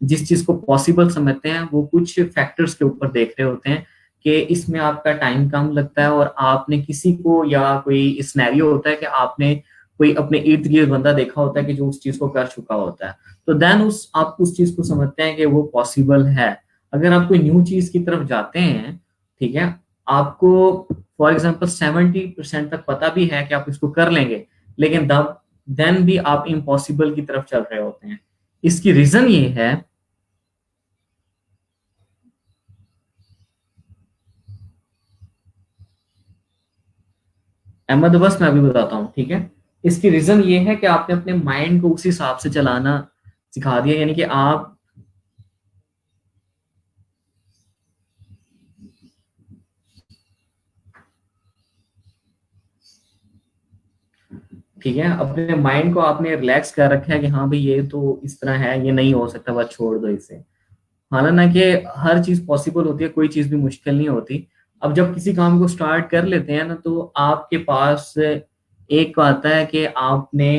जिस चीज को पॉसिबल समझते हैं वो कुछ फैक्टर्स के ऊपर देख रहे होते हैं कि इसमें आपका टाइम कम लगता है, और आपने किसी को या कोई सिनेरियो होता है कि आपने कोई अपने इर्द गिर्द बंदा देखा होता है कि जो उस चीज को कर चुका होता है। तो देन उस आप उस चीज को समझते हैं कि वो पॉसिबल है। अगर आप कोई न्यू चीज की तरफ जाते हैं, ठीक है, आपको फॉर एग्जाम्पल 70% तक पता भी है कि आप इसको कर लेंगे, लेकिन तब देन भी आप इम्पॉसिबल की तरफ चल रहे होते हैं। इसकी रीजन ये है, अहमद बस मैं अभी बताता हूँ। ठीक है। इसकी रीजन ये है कि आपने अपने माइंड को उस हिसाब से चलाना सिखा दिया, यानी कि आप ठीक है, अपने माइंड को आपने रिलैक्स कर रखा है कि हाँ भाई ये तो इस तरह है, ये नहीं हो सकता, बस छोड़ दो इसे। हालांकि हर चीज पॉसिबल होती है, कोई चीज भी मुश्किल नहीं होती। अब जब किसी काम को स्टार्ट कर लेते हैं ना, तो आपके पास एक आता है कि आपने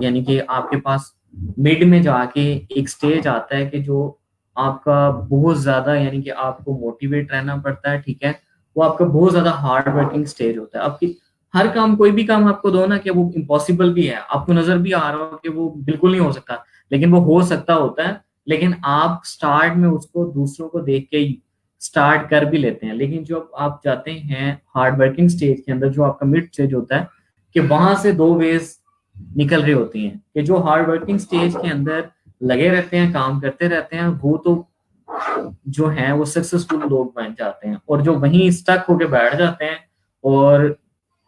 यानी कि आपके पास मिड में जाके एक स्टेज आता है कि जो आपका बहुत ज्यादा, यानी कि आपको मोटिवेट रहना पड़ता है, ठीक है। वो आपका बहुत ज्यादा हार्ड वर्किंग स्टेज होता है। आपकी हर काम, कोई भी काम आपको दो ना, कि वो इम्पॉसिबल भी है, आपको नजर भी आ रहा हो कि वो बिल्कुल नहीं हो सकता, लेकिन वो हो सकता होता है। लेकिन आप स्टार्ट में उसको दूसरों को देख के स्टार्ट कर भी लेते हैं। लेकिन जब आप जाते हैं हार्ड वर्किंग स्टेज के अंदर, जो आपका मिड स्टेज होता है, कि वहां से दो वेज निकल रही होती हैं, कि जो हार्ड वर्किंग स्टेज के अंदर लगे रहते हैं, काम करते रहते हैं, वो तो जो है वो सक्सेसफुल लोग बन जाते हैं। और जो वहीं स्टक होके बैठ जाते हैं और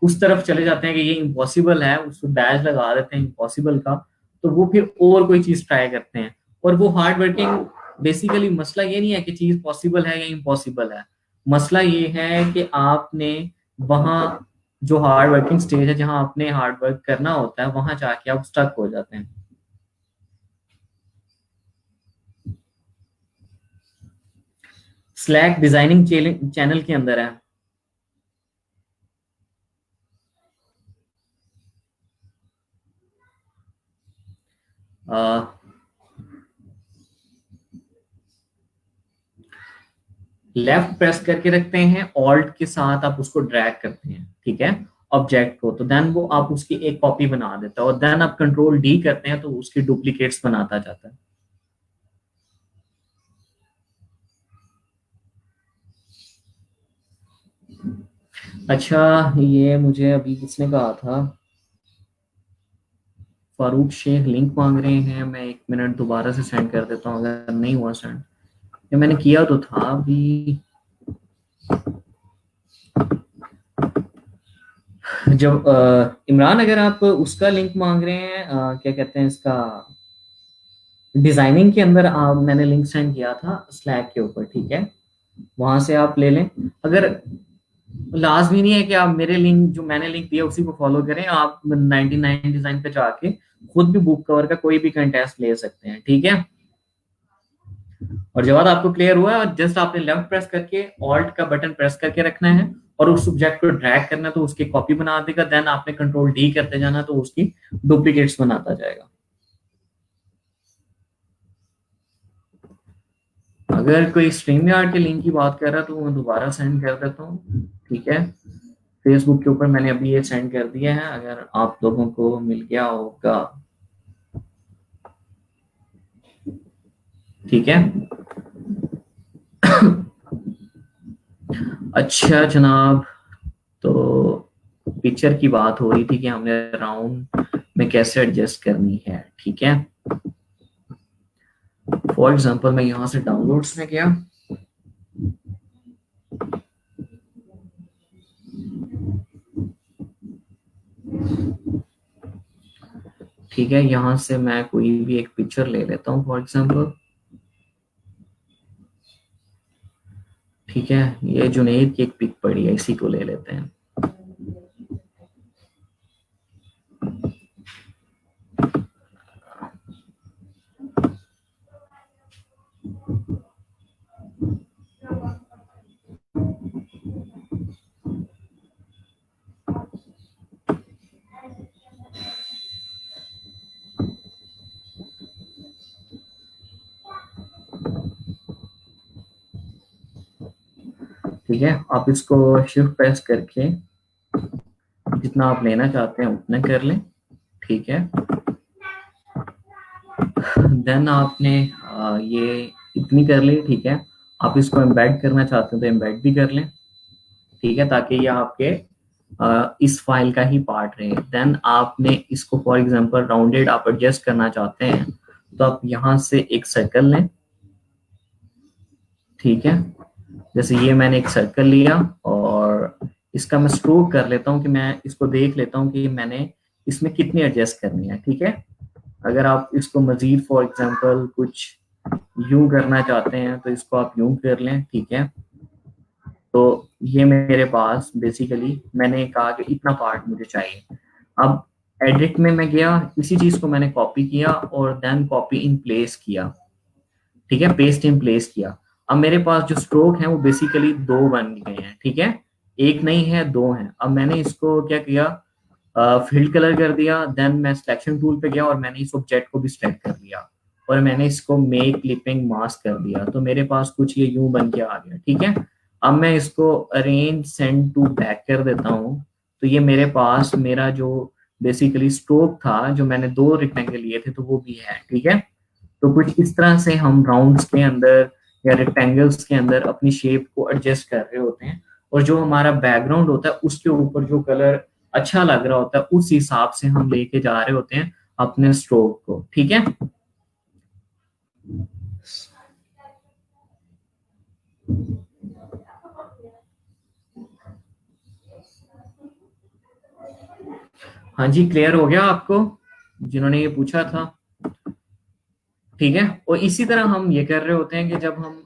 उस तरफ चले जाते हैं कि ये इम्पॉसिबल है, उसको बैच लगा देते हैं इम्पॉसिबल का, तो वो फिर और कोई चीज ट्राई करते हैं। और वो हार्ड वर्किंग, बेसिकली मसला ये नहीं है कि चीज पॉसिबल है या इम्पॉसिबल है। मसला ये है कि आपने वहाँ, जो हार्ड वर्किंग स्टेज है जहां आपने हार्ड वर्क करना होता है, वहां जाके आप स्टक हो जाते हैं। स्लैक डिजाइनिंग चैनल के अंदर है। लेफ्ट प्रेस करके रखते हैं, ऑल्ट के साथ आप उसको ड्रैग करते हैं, ठीक है, ऑब्जेक्ट को, तो देन वो आप उसकी एक कॉपी बना देता है। और देन आप कंट्रोल डी करते हैं तो उसकी डुप्लीकेट्स बनाता जाता है। अच्छा, ये मुझे अभी किसने कहा था, फारूक शेख लिंक मांग रहे हैं। मैं 1 मिनट दोबारा से सेंड कर देता हूँ, अगर नहीं हुआ सेंड। ये मैंने किया तो था अभी। जब इमरान, अगर आप उसका लिंक मांग रहे हैं, क्या कहते हैं इसका, डिजाइनिंग के अंदर, मैंने लिंक सेंड किया था स्लैक के ऊपर, ठीक है, वहां से आप ले लें। अगर लाजमी नहीं है कि आप मेरे लिंक, जो मैंने लिंक दिया उसी को फॉलो करें, आप 99 डिजाइन पे जाके खुद भी बुक कवर का कोई भी कंटेस्ट ले सकते हैं, ठीक है। और जब आपको क्लियर हुआ है, और जस्ट आपने लेफ्ट प्रेस करके ऑल्ट का बटन प्रेस करके रखना है और उस सब्जेक्ट को ड्रैग करना है, तो उसकी कॉपी बना देगा। देन आपने कंट्रोल डी करते जाना, तो उसकी डुप्लीकेट्स बनाता जाएगा। अगर कोई स्ट्रीम यार्ड के लिंक की बात कर रहा है, तो मैं दोबारा सेंड कर देता हूँ, ठीक है। फेसबुक के ऊपर मैंने अभी ये सेंड कर दिया है, अगर आप लोगों को मिल गया होगा, ठीक है। अच्छा जनाब, तो पिक्चर की बात हो रही थी कि हमने राउंड में कैसे एडजस्ट करनी है, ठीक है। फॉर एग्जांपल मैं यहाँ से डाउनलोड्स में गया, ठीक है, यहाँ से मैं कोई भी एक पिक्चर ले लेता हूँ फॉर एग्जांपल, ठीक है। ये जुनेद की एक पिक पड़ी है, इसी को ले लेते हैं। ठीक है, आप इसको शिफ्ट प्रेस करके जितना आप लेना चाहते हैं उतना कर लें, ठीक है। देन आपने ये इतनी कर ली, ठीक है। आप इसको एम्बेड करना चाहते हैं तो एम्बेड भी कर लें, ठीक है, ताकि ये आपके इस फाइल का ही पार्ट रहे। देन आपने इसको फॉर एग्जांपल राउंडेड आप एडजस्ट करना चाहते हैं, तो आप यहाँ से एक सर्कल लें, ठीक है। जैसे ये मैंने एक सर्कल लिया, और इसका मैं स्ट्रोक कर लेता हूँ, कि मैं इसको देख लेता हूँ कि मैंने इसमें कितनी एडजस्ट करनी है, ठीक है। अगर आप इसको मजीद फॉर एग्जांपल कुछ यूं करना चाहते हैं, तो इसको आप यूं कर लें, ठीक है। तो ये मेरे पास बेसिकली मैंने कहा कि इतना पार्ट मुझे चाहिए। अब एडिट में मैं गया, इसी चीज को मैंने कॉपी किया और देन कॉपी इन प्लेस किया, ठीक है, पेस्ट इन प्लेस किया। अब मेरे पास जो स्ट्रोक है वो बेसिकली दो बन गए हैं, ठीक है, एक नहीं है दो हैं। अब मैंने इसको क्या किया, फील्ड कलर कर दिया, देन मैं सिलेक्शन टूल पे गया और मैंने इस ऑब्जेक्ट को भी सिलेक्ट कर लिया और मैंने इसको मेक क्लिपिंग मास्क कर दिया, तो मेरे पास कुछ ये यूं बन के आ गया, ठीक है। अब मैं इसको अरेंज सेंड टू बैक कर देता हूँ, तो ये मेरे पास मेरा जो बेसिकली स्ट्रोक था, जो मैंने दो रेक्टेंगल लिए थे, तो वो भी है, ठीक है। तो कुछ इस तरह से हम राउंड्स के अंदर या रेक्टेंगल्स के अंदर अपनी शेप को एडजस्ट कर रहे होते हैं, और जो हमारा बैकग्राउंड होता है उसके ऊपर जो कलर अच्छा लग रहा होता है उस हिसाब से हम लेके जा रहे होते हैं अपने स्ट्रोक को, ठीक है। हाँ जी, क्लियर हो गया आपको जिन्होंने ये पूछा था, ठीक है। और इसी तरह हम ये कर रहे होते हैं कि जब हम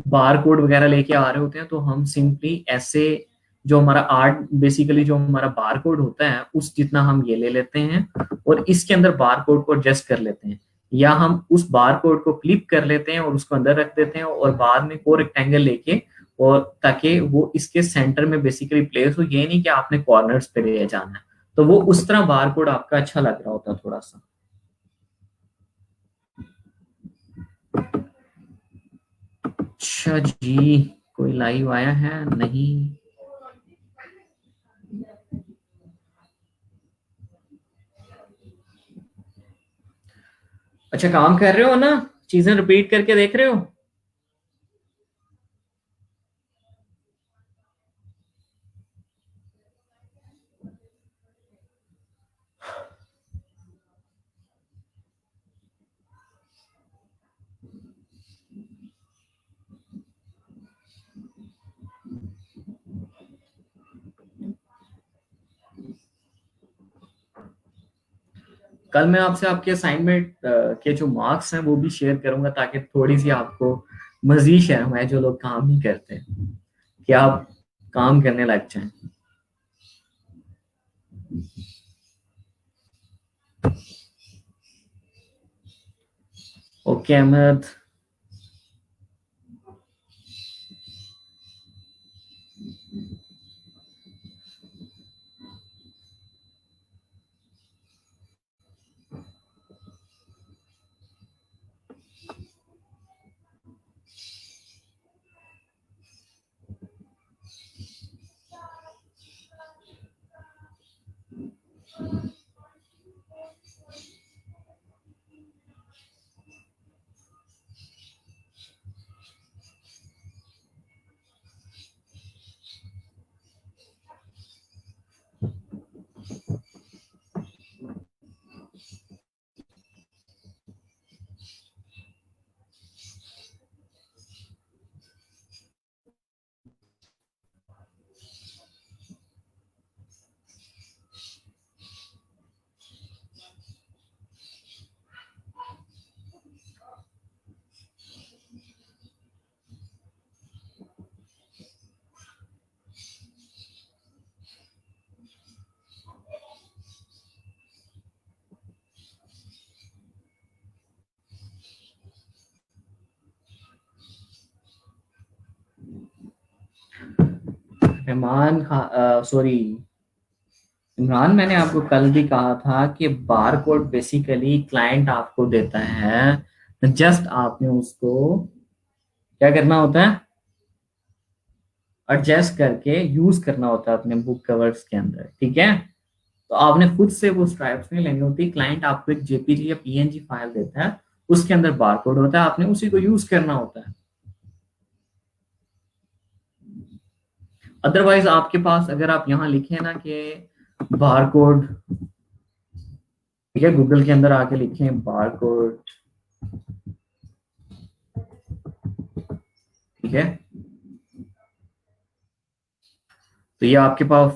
बार कोड वगैरह लेके आ रहे होते हैं तो हम सिंपली ऐसे, जो हमारा आर्ट बेसिकली जो हमारा बार कोड होता है उस जितना हम ये ले लेते हैं और इसके अंदर बार कोड को एडजस्ट कर लेते हैं, या हम उस बार कोड को क्लिप कर लेते हैं और उसको अंदर रख देते हैं और बाद में को रेक्टेंगल लेके, और ताकि वो इसके सेंटर में बेसिकली प्लेस हो, ये नहीं कि आपने कॉर्नर्स पे ले जाना है, तो वो उस तरह बार कोड आपका अच्छा लग रहा होता है थोड़ा सा। अच्छा जी, कोई लाइव आया है नहीं? अच्छा, काम कर रहे हो ना, चीजें रिपीट करके देख रहे हो? कल मैं आपसे आपके असाइनमेंट के जो मार्क्स हैं वो भी शेयर करूंगा, ताकि थोड़ी सी आपको मजीद शर्म है जो लोग काम नहीं करते, कि आप काम करने लग जाएं। ओके अहमद। रहमान, सॉरी इमरान, मैंने आपको कल भी कहा था कि बार कोड बेसिकली क्लाइंट आपको देता है, जस्ट आपने उसको क्या करना होता है, एडजस्ट करके यूज करना होता है अपने बुक कवर्स के अंदर, ठीक है। तो आपने खुद से वो स्ट्राइप्स नहीं लेनी होती, क्लाइंट आपको एक जेपीजी या पीएनजी फाइल देता है, उसके अंदर बारकोड होता है, आपने उसी को यूज करना होता है। अदरवाइज आपके पास अगर आप यहाँ लिखे ना कि बारकोड, ठीक है, गूगल के अंदर आके लिखें बारकोड, ठीक है, तो ये आपके पास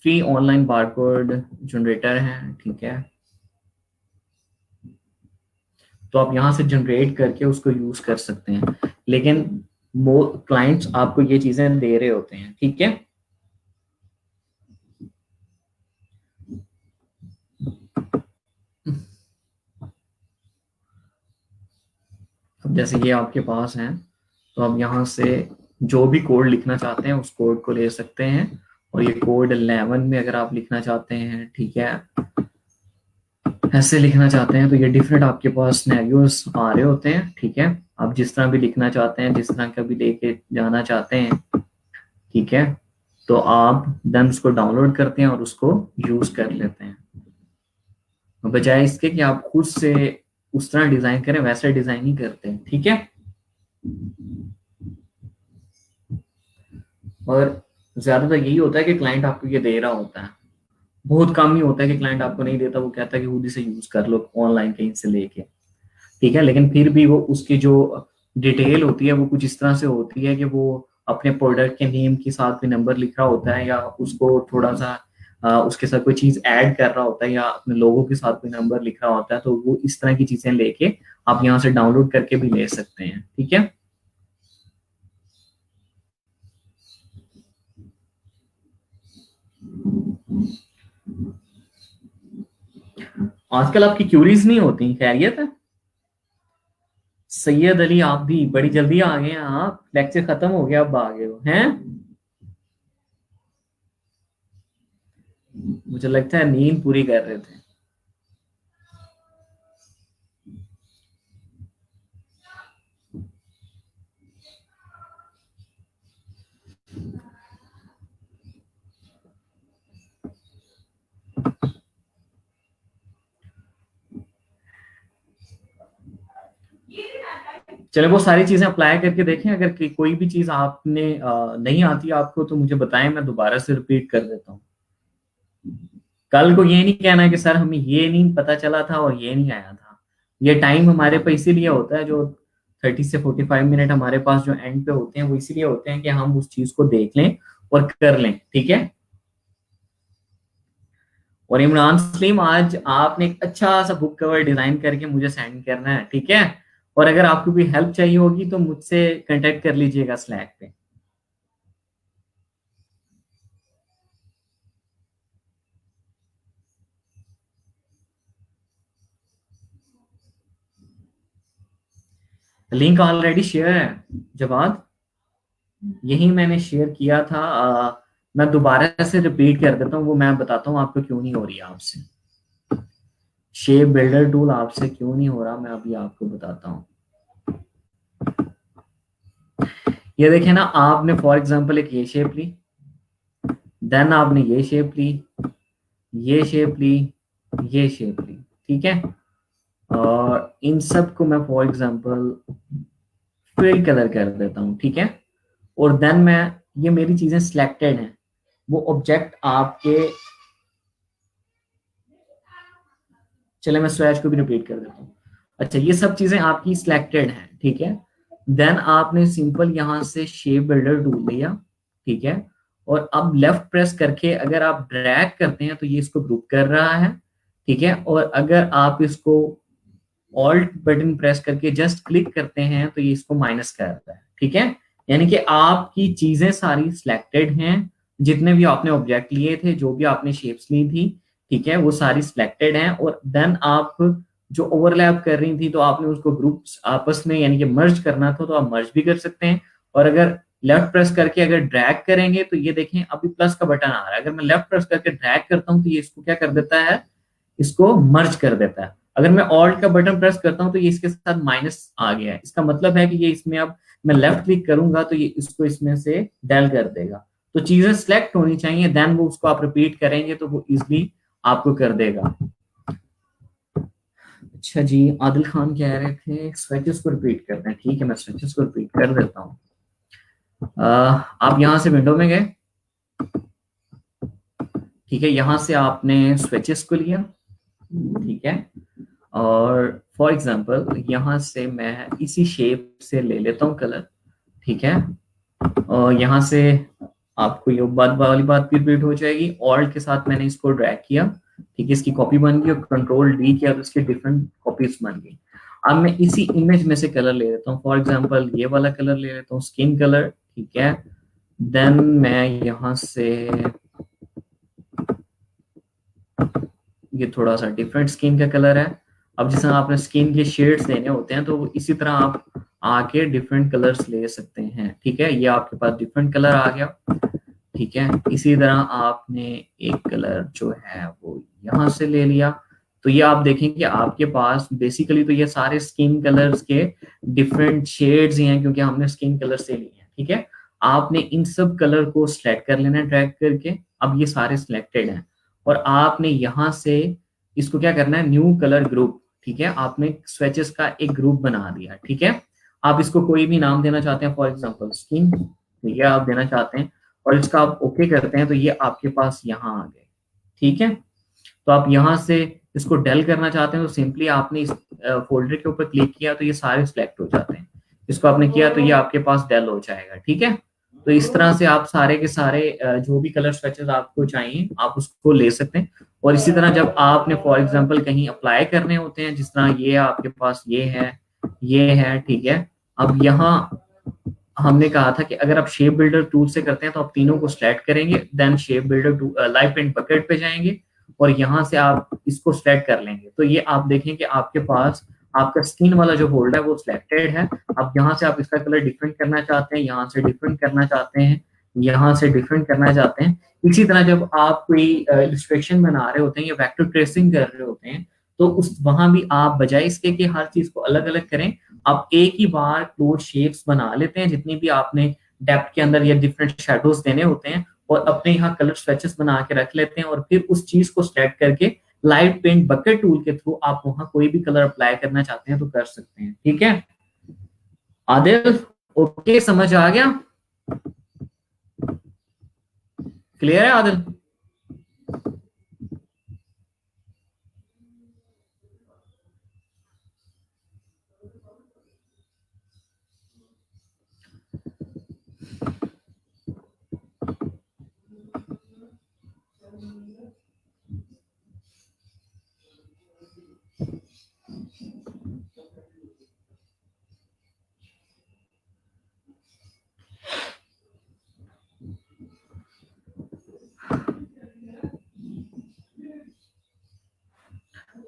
फ्री ऑनलाइन बारकोड जनरेटर है, ठीक है। तो आप यहाँ से जनरेट करके उसको यूज कर सकते हैं, लेकिन क्लाइंट्स आपको ये चीजें दे रहे होते हैं, ठीक है। जैसे ये आपके पास है, तो आप यहाँ से जो भी कोड लिखना चाहते हैं उस कोड को ले सकते हैं। और ये कोड 11 में अगर आप लिखना चाहते हैं, ठीक है, ऐसे लिखना चाहते हैं, तो ये डिफरेंट आपके पास सिनेरियोस आ रहे होते हैं। ठीक है, आप जिस तरह भी लिखना चाहते हैं, जिस तरह का भी लेके जाना चाहते हैं, ठीक है, तो आप देन उसको डाउनलोड करते हैं और उसको यूज कर लेते हैं, बजाय इसके कि आप खुद से उस तरह डिजाइन करें, वैसे डिजाइन ही करते हैं। ठीक है, और ज्यादातर यही होता है कि क्लाइंट आपको ये दे रहा होता है, बहुत कम ही होता है कि क्लाइंट आपको नहीं देता, वो कहता है कि खुद ही से यूज कर लो ऑनलाइन कहीं से लेके। ठीक है, लेकिन फिर भी वो उसकी जो डिटेल होती है वो कुछ इस तरह से होती है कि वो अपने प्रोडक्ट के नेम के साथ भी नंबर लिख रहा होता है, या उसको थोड़ा सा उसके साथ कोई चीज ऐड कर रहा होता है, या अपने लोगों के साथ कोई नंबर लिख रहा होता है। तो वो इस तरह की चीजें लेके आप यहाँ से डाउनलोड करके भी ले सकते हैं। ठीक है, आजकल आपकी क्यूरीज नहीं होती, खैरियत है? सैयद अली, आप भी बड़ी जल्दी आ गए हैं, आप लेक्चर खत्म हो गया अब आ गए हो हैं? मुझे लगता है नींद पूरी कर रहे थे। चले वो सारी चीजें अप्लाई करके देखें, अगर कोई भी चीज आपने नहीं आती आपको तो मुझे बताएं, मैं दोबारा से रिपीट कर देता हूँ। कल को ये नहीं कहना है कि सर हमें ये नहीं पता चला था और ये नहीं आया था। ये टाइम हमारे पास इसीलिए होता है, जो 30 से 45 मिनट हमारे पास जो एंड पे होते हैं वो इसीलिए होते हैं कि हम उस चीज को देख लें और कर लें। ठीक है, और इमरान सलीम, आज आपने एक अच्छा सा बुक कवर डिजाइन करके मुझे सेंड करना है। ठीक है, और अगर आपको कोई हेल्प चाहिए होगी तो मुझसे कांटेक्ट कर लीजिएगा स्लैक पे। लिंक ऑलरेडी शेयर है जवाद, यही मैंने शेयर किया था। मैं दोबारा से रिपीट कर देता हूँ, वो मैं बताता हूँ आपको क्यों नहीं हो रही आपसे। शेप बिल्डर टूल आपसे क्यों नहीं हो रहा, मैं अभी आपको बताता हूँ। ये देखें ना, आपने फॉर एग्जांपल एक ये शेप ली, देन आपने ये शेप ली, ये शेप ली, ये शेप ली। ठीक है, और इन सब को मैं फॉर एग्जांपल फिल कलर कर देता हूँ। ठीक है, और देन मैं, ये मेरी चीजें सिलेक्टेड हैं, वो ऑब्जेक्ट आपके, चले मैं स्वैच को भी रिपीट कर देता हूँ। अच्छा, ये सब चीजें आपकी सिलेक्टेड हैं। ठीक है, देन आपने सिंपल यहां से शेप बिल्डर टूल लिया। ठीक है, और अब लेफ्ट प्रेस करके अगर आप ड्रैग करते हैं तो ये इसको ग्रुप कर रहा है। ठीक है, और अगर आप इसको ऑल्ट बटन प्रेस करके जस्ट क्लिक करते हैं तो ये इसको माइनस कर रहा है। ठीक है, यानी कि आपकी चीजें सारी सिलेक्टेड हैं, जितने भी आपने ऑब्जेक्ट लिए थे, जो भी आपने शेप्स ली थी, ठीक है, वो सारी सिलेक्टेड हैं। और देन आप जो ओवरलैप कर रही थी तो आपने उसको ग्रुप्स आपस में यानी कि मर्ज करना था, तो आप मर्ज भी कर सकते हैं। और अगर लेफ्ट प्रेस करके अगर ड्रैग करेंगे तो ये देखें अभी प्लस का बटन आ रहा है, अगर मैं लेफ्ट प्रेस करके ड्रैग करता हूँ तो ये इसको क्या कर देता है, इसको मर्ज कर देता है। अगर मैं ऑल्ट का बटन प्रेस करता हूं तो ये इसके साथ माइनस आ गया है, इसका मतलब है कि ये इसमें, अब मैं लेफ्ट क्लिक करूंगा तो ये इसको इसमें से डेल कर देगा। तो चीजें सिलेक्ट होनी चाहिए, देन वो उसको आप रिपीट करेंगे तो वो इजिली आपको कर देगा। अच्छा जी, आदिल खान कह रहे थे स्विचेस को रिपीट करते हैं, ठीक है मैं स्विचेस को रिपीट कर देता हूँ। आप यहां से विंडो में गए, ठीक है, यहां से आपने स्विचेस को लिया। ठीक है, और फॉर एग्जांपल यहाँ से मैं इसी शेप से ले लेता हूँ कलर। ठीक है, और यहाँ से आपको ये बात वाली बात भी रिपीट हो जाएगी, ऑल्ट के साथ मैंने इसको ड्रैग किया। ठीक है, इसकी कॉपी बन गई, और कंट्रोल डी किया तो इसकी डिफरेंट कॉपीज बन गई। अब मैं इसी इमेज में से कलर ले लेता हूँ, फॉर एग्जांपल ये वाला कलर ले लेता हूँ, स्किन कलर। ठीक है, देन मैं यहाँ से ये थोड़ा सा डिफरेंट स्किन का कलर है, अब जिस तरह आपने स्किन के शेड्स देने होते हैं तो वो इसी तरह आप आके डिफरेंट कलर्स ले सकते हैं। ठीक है, ये आपके पास डिफरेंट कलर आ गया। ठीक है, इसी तरह आपने एक कलर जो है वो यहाँ से ले लिया। तो ये आप देखें कि आपके पास बेसिकली तो ये सारे स्किन कलर्स के डिफरेंट शेड्स ही हैं, क्योंकि हमने स्किन कलर से लिए हैं। ठीक है, आपने इन सब कलर को सिलेक्ट कर लेना ड्रैग करके। अब ये सारे सिलेक्टेड हैं और आपने यहाँ से इसको क्या करना है, न्यू कलर ग्रुप। ठीक है, आपने स्वेचेस का एक ग्रुप बना दिया। ठीक है, आप इसको कोई भी नाम देना चाहते हैं, फॉर एग्जाम्पल स्किन, ठीक है, आप देना चाहते हैं और इसका आप ओके करते हैं तो ये आपके पास यहाँ आ गए। ठीक है, तो आप यहाँ से इसको डेल करना चाहते हैं तो सिंपली आपने इस फोल्डर के ऊपर क्लिक किया तो ये सारे सिलेक्ट हो जाते हैं। इसको आपने किया तो ये आपके पास डेल हो जाएगा। ठीक है, तो इस तरह से आप सारे के सारे जो भी कलर स्वेचेस आपको चाहिए आप उसको ले सकते हैं। और इसी तरह जब आपने फॉर एग्जांपल कहीं अप्लाई करने होते हैं, जिस तरह ये आपके पास ये है। ठीक है, अब यहाँ हमने कहा था कि अगर आप शेप बिल्डर टूल से करते हैं तो आप तीनों को सिलेक्ट करेंगे, then shape builder live paint bucket पे जाएंगे और यहाँ से आप इसको सिलेक्ट कर लेंगे। तो ये आप देखें कि आपके पास आपका स्किन वाला जो फोल्डर है वो सिलेक्टेड है। अब यहाँ से आप इसका कलर डिफरेंट करना चाहते हैं, यहाँ से डिफरेंट करना चाहते हैं, यहाँ से डिफरेंट करना चाहते हैं। इसी तरह जब आप कोई इलस्ट्रेशन बना रहे होते हैं या वेक्टर ट्रेसिंग कर रहे होते हैं तो उस वहां भी आप बजाय इसके कि हर चीज को अलग अलग करें, आप एक ही बार क्लोज शेप्स बना लेते हैं जितनी भी आपने डेप्थ के अंदर या डिफरेंट शेडोज देने होते हैं, और अपने यहाँ कलर स्वेचेस बना के रख लेते हैं और फिर उस चीज को सेलेक्ट करके लाइट पेंट बकेट टूल के थ्रू आप वहां कोई भी कलर अप्लाई करना चाहते हैं तो कर सकते हैं। ठीक है आदिल, ओके समझ आ गया, क्लियर है आदिल?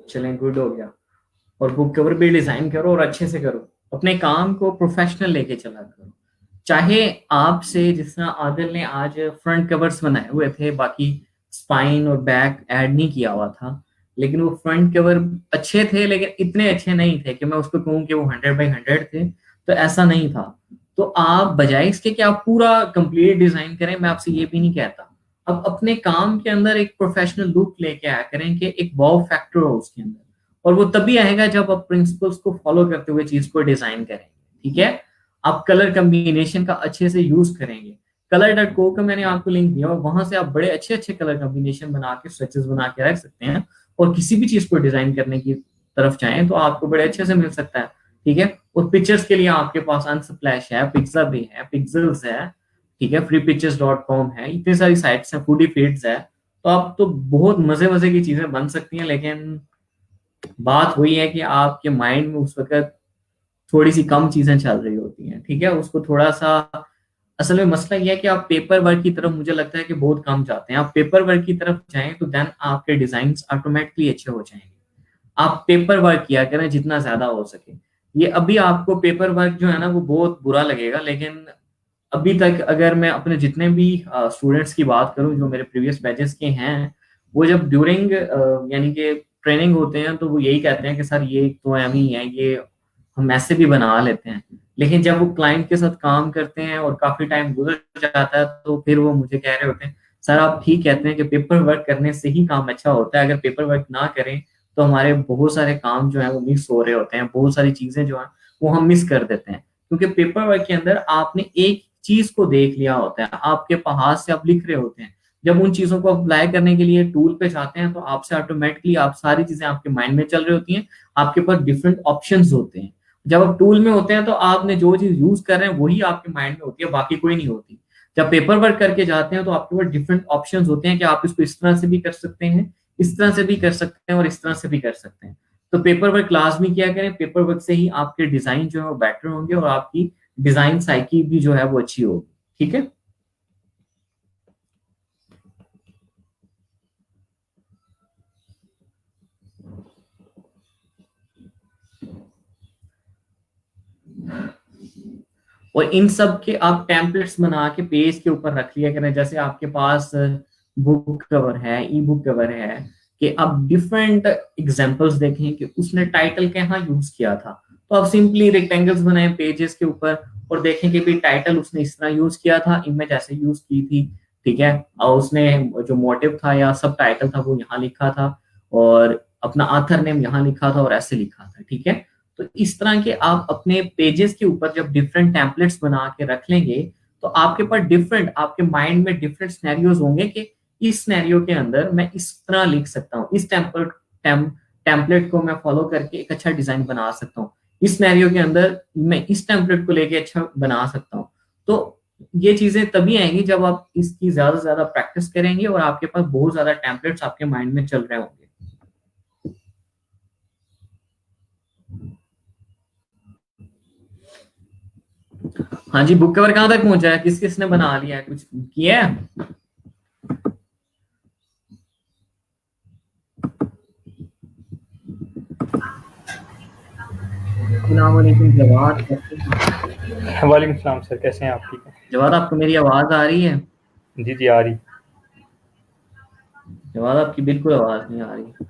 चलें, गुड हो गया। और बुक कवर भी डिजाइन करो और अच्छे से करो, अपने काम को प्रोफेशनल लेके चला करो। चाहे आपसे जिस तरह आदिल ने आज फ्रंट कवर्स बनाए हुए थे, बाकी स्पाइन और बैक ऐड नहीं किया हुआ था, लेकिन वो फ्रंट कवर अच्छे थे लेकिन इतने अच्छे नहीं थे कि मैं उसको कहूँ कि वो 100 बाई 100 थे। तो ऐसा नहीं था। तो आप बजाय इसके कि आप पूरा कंप्लीट डिजाइन करें, मैं आपसे ये भी नहीं कहता, अब अपने काम के अंदर एक प्रोफेशनल लुक लेके आया करें कि एक वाव फैक्टर हो उसके अंदर। और वो तभी आएगा जब आप प्रिंसिपल्स को फॉलो करते हुए चीज को डिजाइन करेंगे। ठीक है, आप कलर कम्बिनेशन का अच्छे से यूज करेंगे। color.co का मैंने आपको लिंक दिया और वहां से आप बड़े अच्छे अच्छे कलर कम्बिनेशन बना के स्विचेस बना के रख सकते हैं। और किसी भी चीज को डिजाइन करने की तरफ चाहें तो आपको बड़े अच्छे से मिल सकता है। ठीक है, और पिक्चर्स के लिए आपके पास अनस्प्लैश है, पिक्सा भी है, पिक्सल्स है, ठीक है, freepictures.com है, इतनी सारी साइट्स हैं, फूडी फीड्स है। तो आप तो बहुत मजे मजे की चीजें बन सकती हैं, लेकिन बात वही है कि आपके माइंड में उस वक्त थोड़ी सी कम चीजें चल रही होती हैं। ठीक है, उसको थोड़ा सा, असल में मसला यह है कि आप पेपर वर्क की तरफ मुझे लगता है कि बहुत कम जाते हैं। आप पेपर वर्क की तरफ जाएं तो देन आपके डिजाइन ऑटोमेटिकली अच्छे हो जाएंगे। आप पेपर वर्क किया करें जितना ज्यादा हो सके। ये अभी आपको पेपर वर्क जो है ना वो बहुत बुरा लगेगा, लेकिन अभी तक अगर मैं अपने जितने भी स्टूडेंट्स की बात करूं जो मेरे प्रीवियस बैचेस के हैं, वो जब ड्यूरिंग यानी कि ट्रेनिंग होते हैं तो वो यही कहते हैं कि सर ये तो एम ही है, ये हम ऐसे भी बना लेते हैं। लेकिन जब वो क्लाइंट के साथ काम करते हैं और काफी टाइम गुजर जाता है तो फिर वो मुझे कह रहे होते हैं, सर आप ठीक कहते हैं कि पेपर वर्क करने से ही काम अच्छा होता है, अगर पेपर वर्क ना करें तो हमारे बहुत सारे काम जो है वो मिस हो रहे होते हैं, बहुत सारी चीजें जो है वो हम मिस कर देते हैं। क्योंकि पेपर वर्क के अंदर आपने एक चीज को देख लिया होता है, आपके हाथ से आप लिख रहे होते हैं। जब उन चीजों को अप्लाई करने के लिए टूल पे जाते हैं तो आपसे ऑटोमेटिकली आप सारी चीजें आपके माइंड में चल रही होती हैं, आपके पास डिफरेंट ऑप्शंस होते हैं। जब आप टूल में होते हैं तो आपने जो चीज यूज कर रहे हैं वही आपके माइंड में होती है, बाकी कोई नहीं होती। जब पेपर वर्क करके जाते हैं तो आपके पास डिफरेंट ऑप्शंस होते हैं कि आप इसको इस तरह से भी कर सकते हैं, इस तरह से भी कर सकते हैं और इस तरह से भी कर सकते हैं। तो पेपर वर्क लाजमी किया करें, पेपर वर्क से ही आपके डिजाइन जो है वो बेटर होंगे और आपकी डिजाइन साइकी भी जो है वो अच्छी होगी। ठीक है, और इन सब के आप टेम्पलेट्स बना के पेज के ऊपर रख लिया करें। जैसे आपके पास बुक कवर है, ई बुक कवर है, कि आप डिफरेंट एग्जांपल्स देखें कि उसने टाइटल कहाँ यूज किया था, तो आप सिंपली रेक्टेंगल्स बनाए पेजेस के ऊपर और देखें कि भाई टाइटल उसने इस तरह यूज किया था, इमेज ऐसे यूज की थी, ठीक है, और उसने जो मोटिव था या सब टाइटल था वो यहाँ लिखा था, और अपना आथर नेम यहाँ लिखा था और ऐसे लिखा था, ठीक है। तो इस तरह के आप अपने पेजेस के ऊपर जब डिफरेंट टेम्पलेट्स बना के रख लेंगे, तो आपके पास डिफरेंट, आपके माइंड में डिफरेंट सिनेरियोज होंगे कि इस सिनेरियो के अंदर मैं इस तरह लिख सकता हूँ, इस टेम्पलेट को मैं फॉलो करके एक अच्छा डिजाइन बना सकता हूँ, इस सिनेरियो के अंदर मैं इस टेम्पलेट को लेके अच्छा बना सकता हूँ। तो ये चीजें तभी आएंगी जब आप इसकी ज्यादा से ज्यादा प्रैक्टिस करेंगे और आपके पास बहुत ज्यादा टेम्पलेट्स आपके माइंड में चल रहे होंगे। हाँ जी, बुक कवर कहाँ तक पहुंचा है, किस किसने बना लिया है, कुछ किया है? अस्सलाम वालेकुम जवाद, कैसे हैं? वालेकुम सलाम सर, कैसे हैं आप? ठीक हैं? जवाद, आपको मेरी आवाज आ रही है? जी जी, आ रही। जवाद, आपकी बिल्कुल आवाज नहीं आ रही।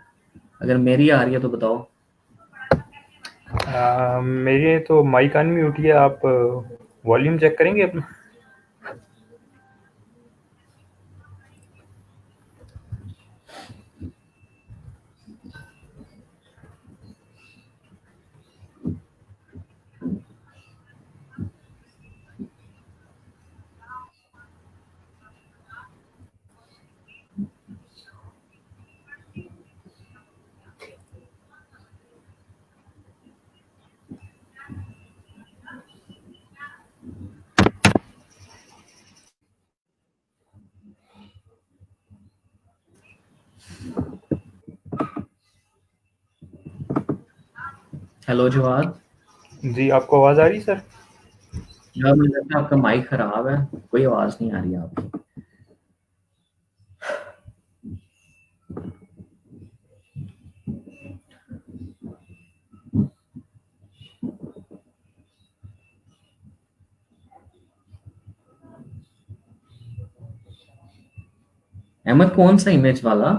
अगर मेरी आ रही है तो बताओ। मेरे तो माइक ऑन म्यूट है। आप वॉल्यूम चेक करेंगे अपना? हेलो जवाद। जी, आपको आवाज़ आ रही सर? यार मुझे लगता है आपका माइक खराब है, कोई आवाज नहीं आ रही है आपकी। अहमद, कौन सा इमेज वाला?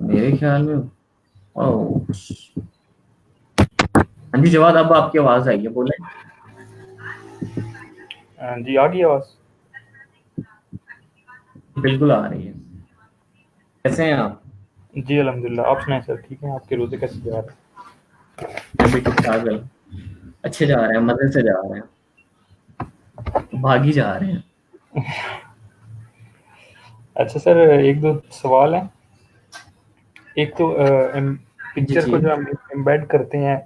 मेरे ख्याल में, ओह, हाँ जी जवाद, अब आपकी आवाज आई है, बोले। जी, आ गई आवाज़। बिल्कुल आ रही है। कैसे हैं आप? जी अल्हम्दुलिल्लाह, आप सुनाएं सर, ठीक हैं? आपके रोज़े कैसे जा रहे मैं भी ठीक ठाक है, अच्छे जा रहे हैं, मजे से जा रहे हैं, भागी जा रहे हैं। हैं? अच्छा सर, एक दो सवाल हैं। एक तो जी पिक्चर जी। को जो हम एम्बेड करते हैं,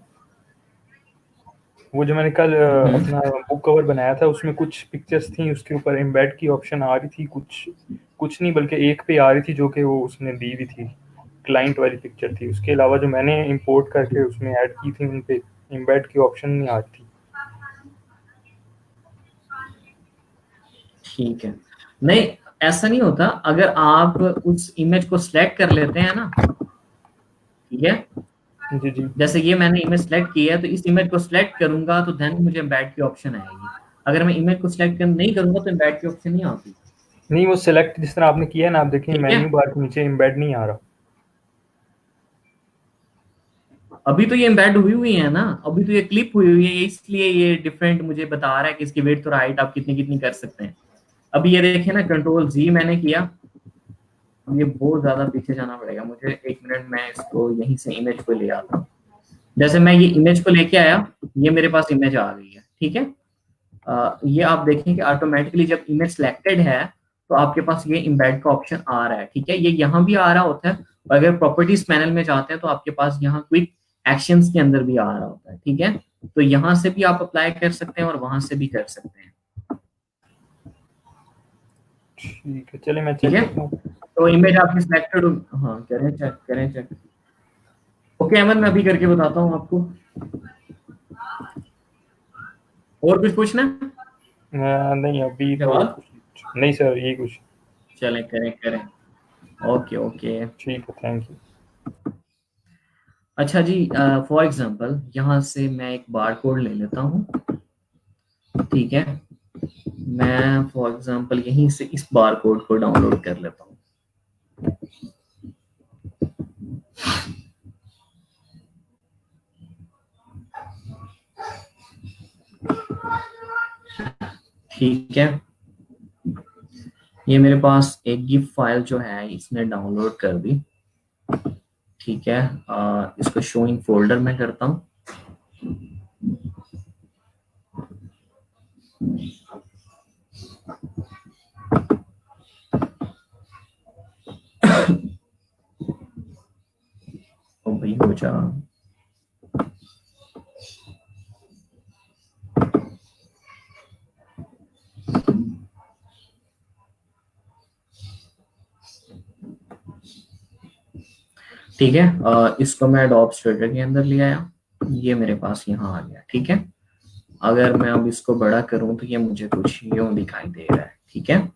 वो जो मैंने कल हम्म। अपना बुक कवर बनाया था, उसमें कुछ पिक्चर्स थी, उसके ऊपर एम्बेड की ऑप्शन आ रही थी, कुछ कुछ नहीं बल्कि एक पे आ रही थी जो कि वो उसने दी हुई थी, क्लाइंट वाली पिक्चर थी। उसके अलावा जो मैंने इंपोर्ट करके उसमें ऐड की थी, उन पे एम्बेड की ऑप्शन नहीं आ रही थी। ठीक है। नहीं, ऐसा नहीं होता। अगर आप उस इमेज को सिलेक्ट कर लेते हैं ना, ठीक है, जी जी। जैसे ये मैंने इमेज सेलेक्ट की है, तो इस इमेज को सिलेक्ट करूंगा तो देन मुझे एम्बेड की ऑप्शन आएगी। अगर मैं इमेज को सिलेक्ट कर नहीं करूंगा तो एम्बेड की ऑप्शन नहीं आती। नहीं, वो सिलेक्ट जिस तरह आपने किया है ना, आप देखें ठीक है, मेन्यू बार के नीचे एम्बेड नहीं आ रहा। अभी तो ये एम्बेड हुई हुई है ना, अभी तो ये क्लिप हुई हुई है, इसलिए ये डिफरेंट मुझे बता रहा है कि इसकी वेट और हाइट आप कितनी कितनी कर सकते हैं। अभी ये देखें ना, कंट्रोल जी मैंने किया। अब ये बहुत ज्यादा पीछे जाना पड़ेगा मुझे, एक मिनट, मैं इसको यहीं से इमेज को ले आता हूँ। जैसे मैं ये इमेज को लेके आया, ये मेरे पास इमेज आ गई है, ठीक है। ये आप देखें कि ऑटोमेटिकली जब इमेज सिलेक्टेड है तो आपके पास ये इम्बेड का ऑप्शन आ रहा है, ठीक है, ये यहाँ भी आ रहा होता है। और अगर प्रॉपर्टीज पैनल में जाते हैं तो आपके पास यहाँ क्विक एक्शंस के अंदर भी आ रहा होता है, ठीक है। तो यहाँ से भी आप अप्लाई कर सकते हैं और वहां से भी कर सकते हैं, ठीक है, चलिए मैं ठीक चेक है। करता हूँ। तो इमेज आपकी सिलेक्टेड, हाँ, करें चेक, करें चेक। ओके अहमद, मैं अभी करके बताता हूँ आपको। और कुछ पूछना है? नहीं, अभी तो जवाब, कुछ नहीं सर, यही कुछ। चलें, करें करें। Okay okay. ठीक है, थैंक यू। अच्छा जी, फॉर एग्जांपल यहाँ से मैं एक बार कोड ले लेता हूँ, ठीक है। मैं फॉर एग्जांपल यहीं से इस बार कोड को डाउनलोड कर लेता हूँ। ठीक है, ये मेरे पास एक गिफ फाइल जो है इसने डाउनलोड कर दी। ठीक है, इसको शोइंग फोल्डर में करता हूँ। ओ भाई हो जा। ठीक है, इसको मैं एडोब स्ट्रेटर के अंदर ले आया, ये मेरे पास यहाँ आ गया। ठीक है, अगर मैं अब इसको बड़ा करूं तो ये मुझे कुछ यूं दिखाई दे रहा है। ठीक है,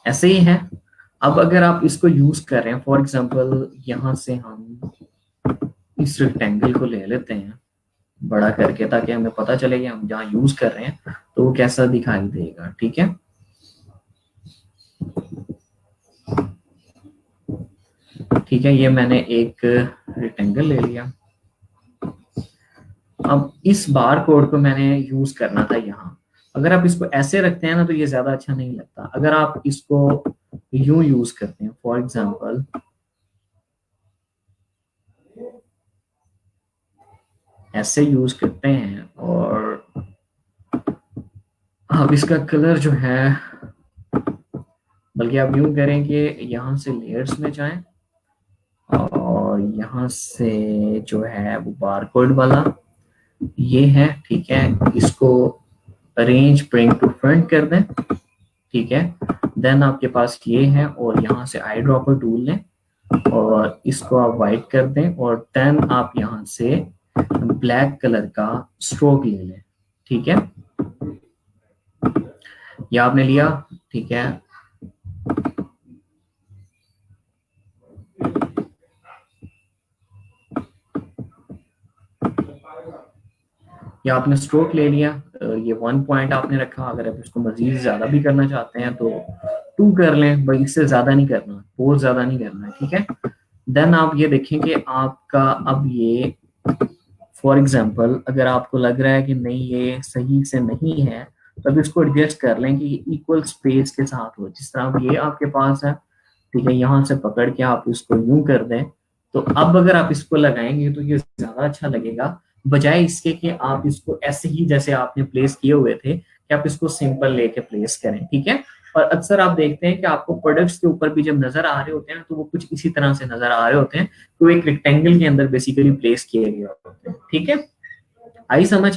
ऐसे ही है। अब अगर आप इसको यूज कर रहे हैं, फॉर एग्जांपल यहाँ से हम इस रेक्टेंगल को ले लेते हैं बड़ा करके, ताकि हमें पता चले कि हम जहाँ यूज कर रहे हैं तो वो कैसा दिखाई देगा। ठीक है, ठीक है, ये मैंने एक रेक्टेंगल ले लिया। अब इस बार कोड को मैंने यूज करना था यहाँ। अगर आप इसको ऐसे रखते हैं ना तो ये ज्यादा अच्छा नहीं लगता। अगर आप इसको यूं यूज करते हैं, फॉर एग्जांपल ऐसे यूज करते हैं, और अब इसका कलर जो है, बल्कि आप यूं करें कि यहाँ से लेयर्स में जाएं और यहाँ से जो है वो बारकोड वाला ये है। ठीक है, इसको अरेंज ब्रिंग टू फ्रंट कर दें। ठीक है, देन आपके पास ये है, और यहाँ से आई ड्रॉपर टूल लें और इसको आप वाइट कर दें, और देन आप यहाँ से ब्लैक कलर का स्ट्रोक ले लें। ठीक है, ये आपने लिया। ठीक है, ये आपने स्ट्रोक ले लिया। ये 1 पॉइंट आपने रखा। अगर आप इसको मजीद ज्यादा भी करना चाहते हैं तो 2 कर लें, भाई इससे ज्यादा नहीं करना, बहुत ज्यादा नहीं करना है। ठीक है, देन आप ये देखें कि आपका अब ये, फॉर एग्जाम्पल अगर आपको लग रहा है कि नहीं ये सही से नहीं है, तब इसको एडजस्ट कर लें कि इक्वल स्पेस के साथ हो। जिस तरह अब ये आपके पास है, ठीक है, यहाँ से पकड़ के आप इसको यूं कर दें, तो अब अगर आप इसको लगाएंगे तो ये ज्यादा अच्छा लगेगा, बजाय इसके कि आप इसको ऐसे ही जैसे आपने प्लेस किए हुए थे कि आप इसको सिंपल लेके प्लेस करें। ठीक है, और अक्सर आप देखते हैं कि आपको प्रोडक्ट्स के ऊपर भी जब नजर आ रहे होते हैं तो वो कुछ इसी तरह से नजर आ रहे होते हैं, तो एक रेक्टेंगल के अंदर बेसिकली प्लेस किए गए होते हैं। ठीक है, आई समझ?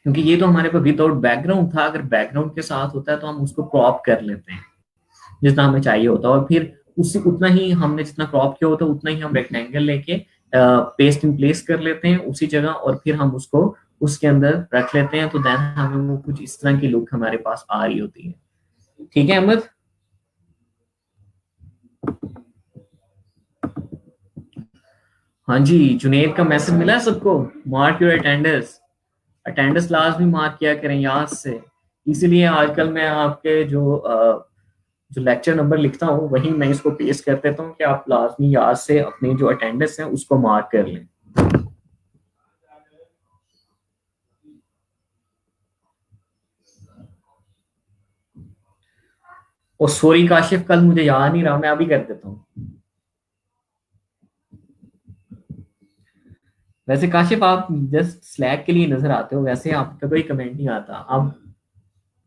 क्योंकि ये तो हमारे पास विदाउट बैकग्राउंड था। अगर बैकग्राउंड के साथ होता है तो हम उसको क्रॉप कर लेते हैं जितना हमें चाहिए होता है, और फिर उससे उतना ही हमने जितना क्रॉप किया होता है उतना ही हम रेक्टेंगल लेके पेस्ट इन प्लेस कर लेते हैं उसी जगह, और फिर हम उसको उसके अंदर रख लेते हैं, तो देन हमें वो कुछ इस तरह की लुक हमारे पास आ रही होती है। ठीक है अहमद? हाँ जी, जुनेद का मैसेज मिला है सबको? Mark your attendance. अटेंडेंस लाजमी मार्क किया करें याद से। इसीलिए आजकल मैं आपके जो लेक्चर नंबर लिखता हूँ वही मैं इसको पेस्ट कर देता हूँ कि आप लाजमी याद से अपनी जो अटेंडेंस है उसको मार्क कर लें। और सॉरी काशिफ, कल मुझे याद नहीं रहा, मैं अभी कर देता हूँ। वैसे काशिफ आप जस्ट स्लैक के लिए नजर आते हो, वैसे आपका कोई कमेंट नहीं आता। आप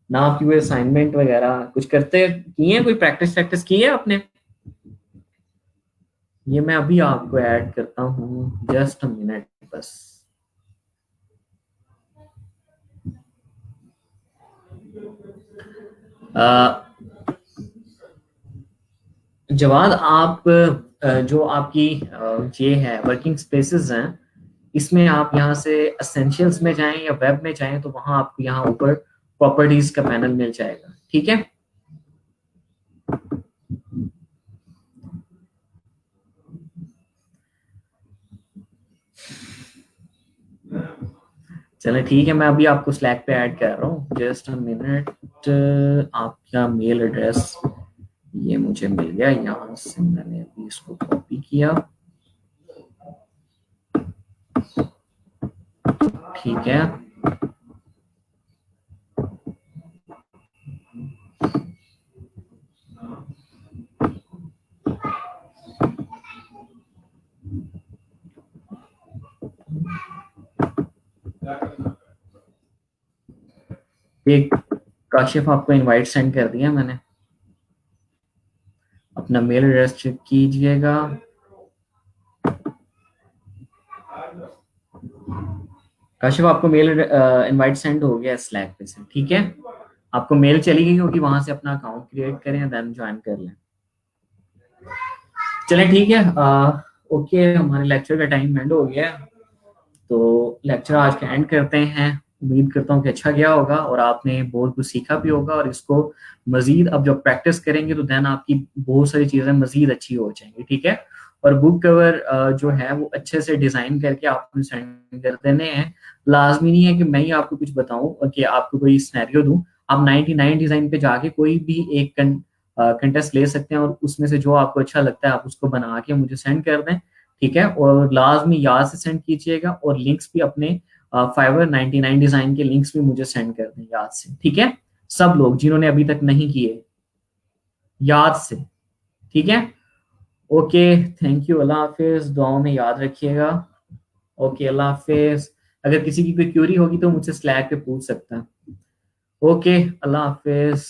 ना आपकी कोई असाइनमेंट वगैरह कुछ करते किए हैं, कोई प्रैक्टिस प्रैक्टिस की है आपने? ये मैं अभी आपको ऐड करता हूँ, जस्ट अ मिनट बस। जवाद आप जो आपकी ये है वर्किंग स्पेसेस हैं, इसमें आप यहाँ से एसेंशियल्स में जाएं या वेब में जाएं तो वहां आपको यहाँ ऊपर प्रॉपर्टीज का पैनल मिल जाएगा। ठीक है, चलो ठीक है, मैं अभी आपको स्लैक पे ऐड कर रहा हूँ, जस्ट अ मिनट। आपका मेल एड्रेस ये मुझे मिल गया, यहाँ से मैंने अभी इसको कॉपी किया। ठीक है, एक काशिफ आपको इनवाइट सेंड कर दिया मैंने, अपना मेल एड्रेस चेक कीजिएगा। काशिफ आपको मेल इनवाइट सेंड हो गया स्लैक पे से, ठीक है, आपको मेल चली गई होगी, वहां से अपना अकाउंट क्रिएट करें, देन ज्वाइन कर लें। चलें ठीक है, ओके, हमारे लेक्चर का टाइम एंड हो गया, तो लेक्चर आज का एंड करते हैं। उम्मीद करता हूँ कि अच्छा गया होगा और आपने बहुत कुछ सीखा भी होगा, और इसको मजीद अब जब प्रैक्टिस करेंगे तो देन आपकी बहुत सारी चीजें मजीद अच्छी हो जाएंगी। ठीक है, और बुक कवर जो है वो अच्छे से डिजाइन करके आपको सेंड कर देने हैं। लाजमी नहीं है कि मैं ही आपको कुछ बताऊं कि आपको कोई सिनेरियो दूं, आप 99 डिजाइन पे जाके कोई भी एक कंटेस्ट ले सकते हैं, और उसमें से जो आपको अच्छा लगता है आप उसको बना के मुझे सेंड कर दें। ठीक है, और लाजमी याद से सेंड कीजिएगा, और लिंक्स भी अपने फाइवर 99 डिजाइन के लिंक्स भी मुझे सेंड कर दें याद से। ठीक है, सब लोग जिन्होंने अभी तक नहीं किए, याद से। ठीक है, ओके, थैंक यू, अल्लाह हाफिज, दुआओं में याद रखिएगा। ओके, अल्लाह हाफिज। अगर किसी की कोई क्यूरी होगी तो मुझसे स्लैक पे पूछ सकता है। ओके, अल्लाह हाफिज।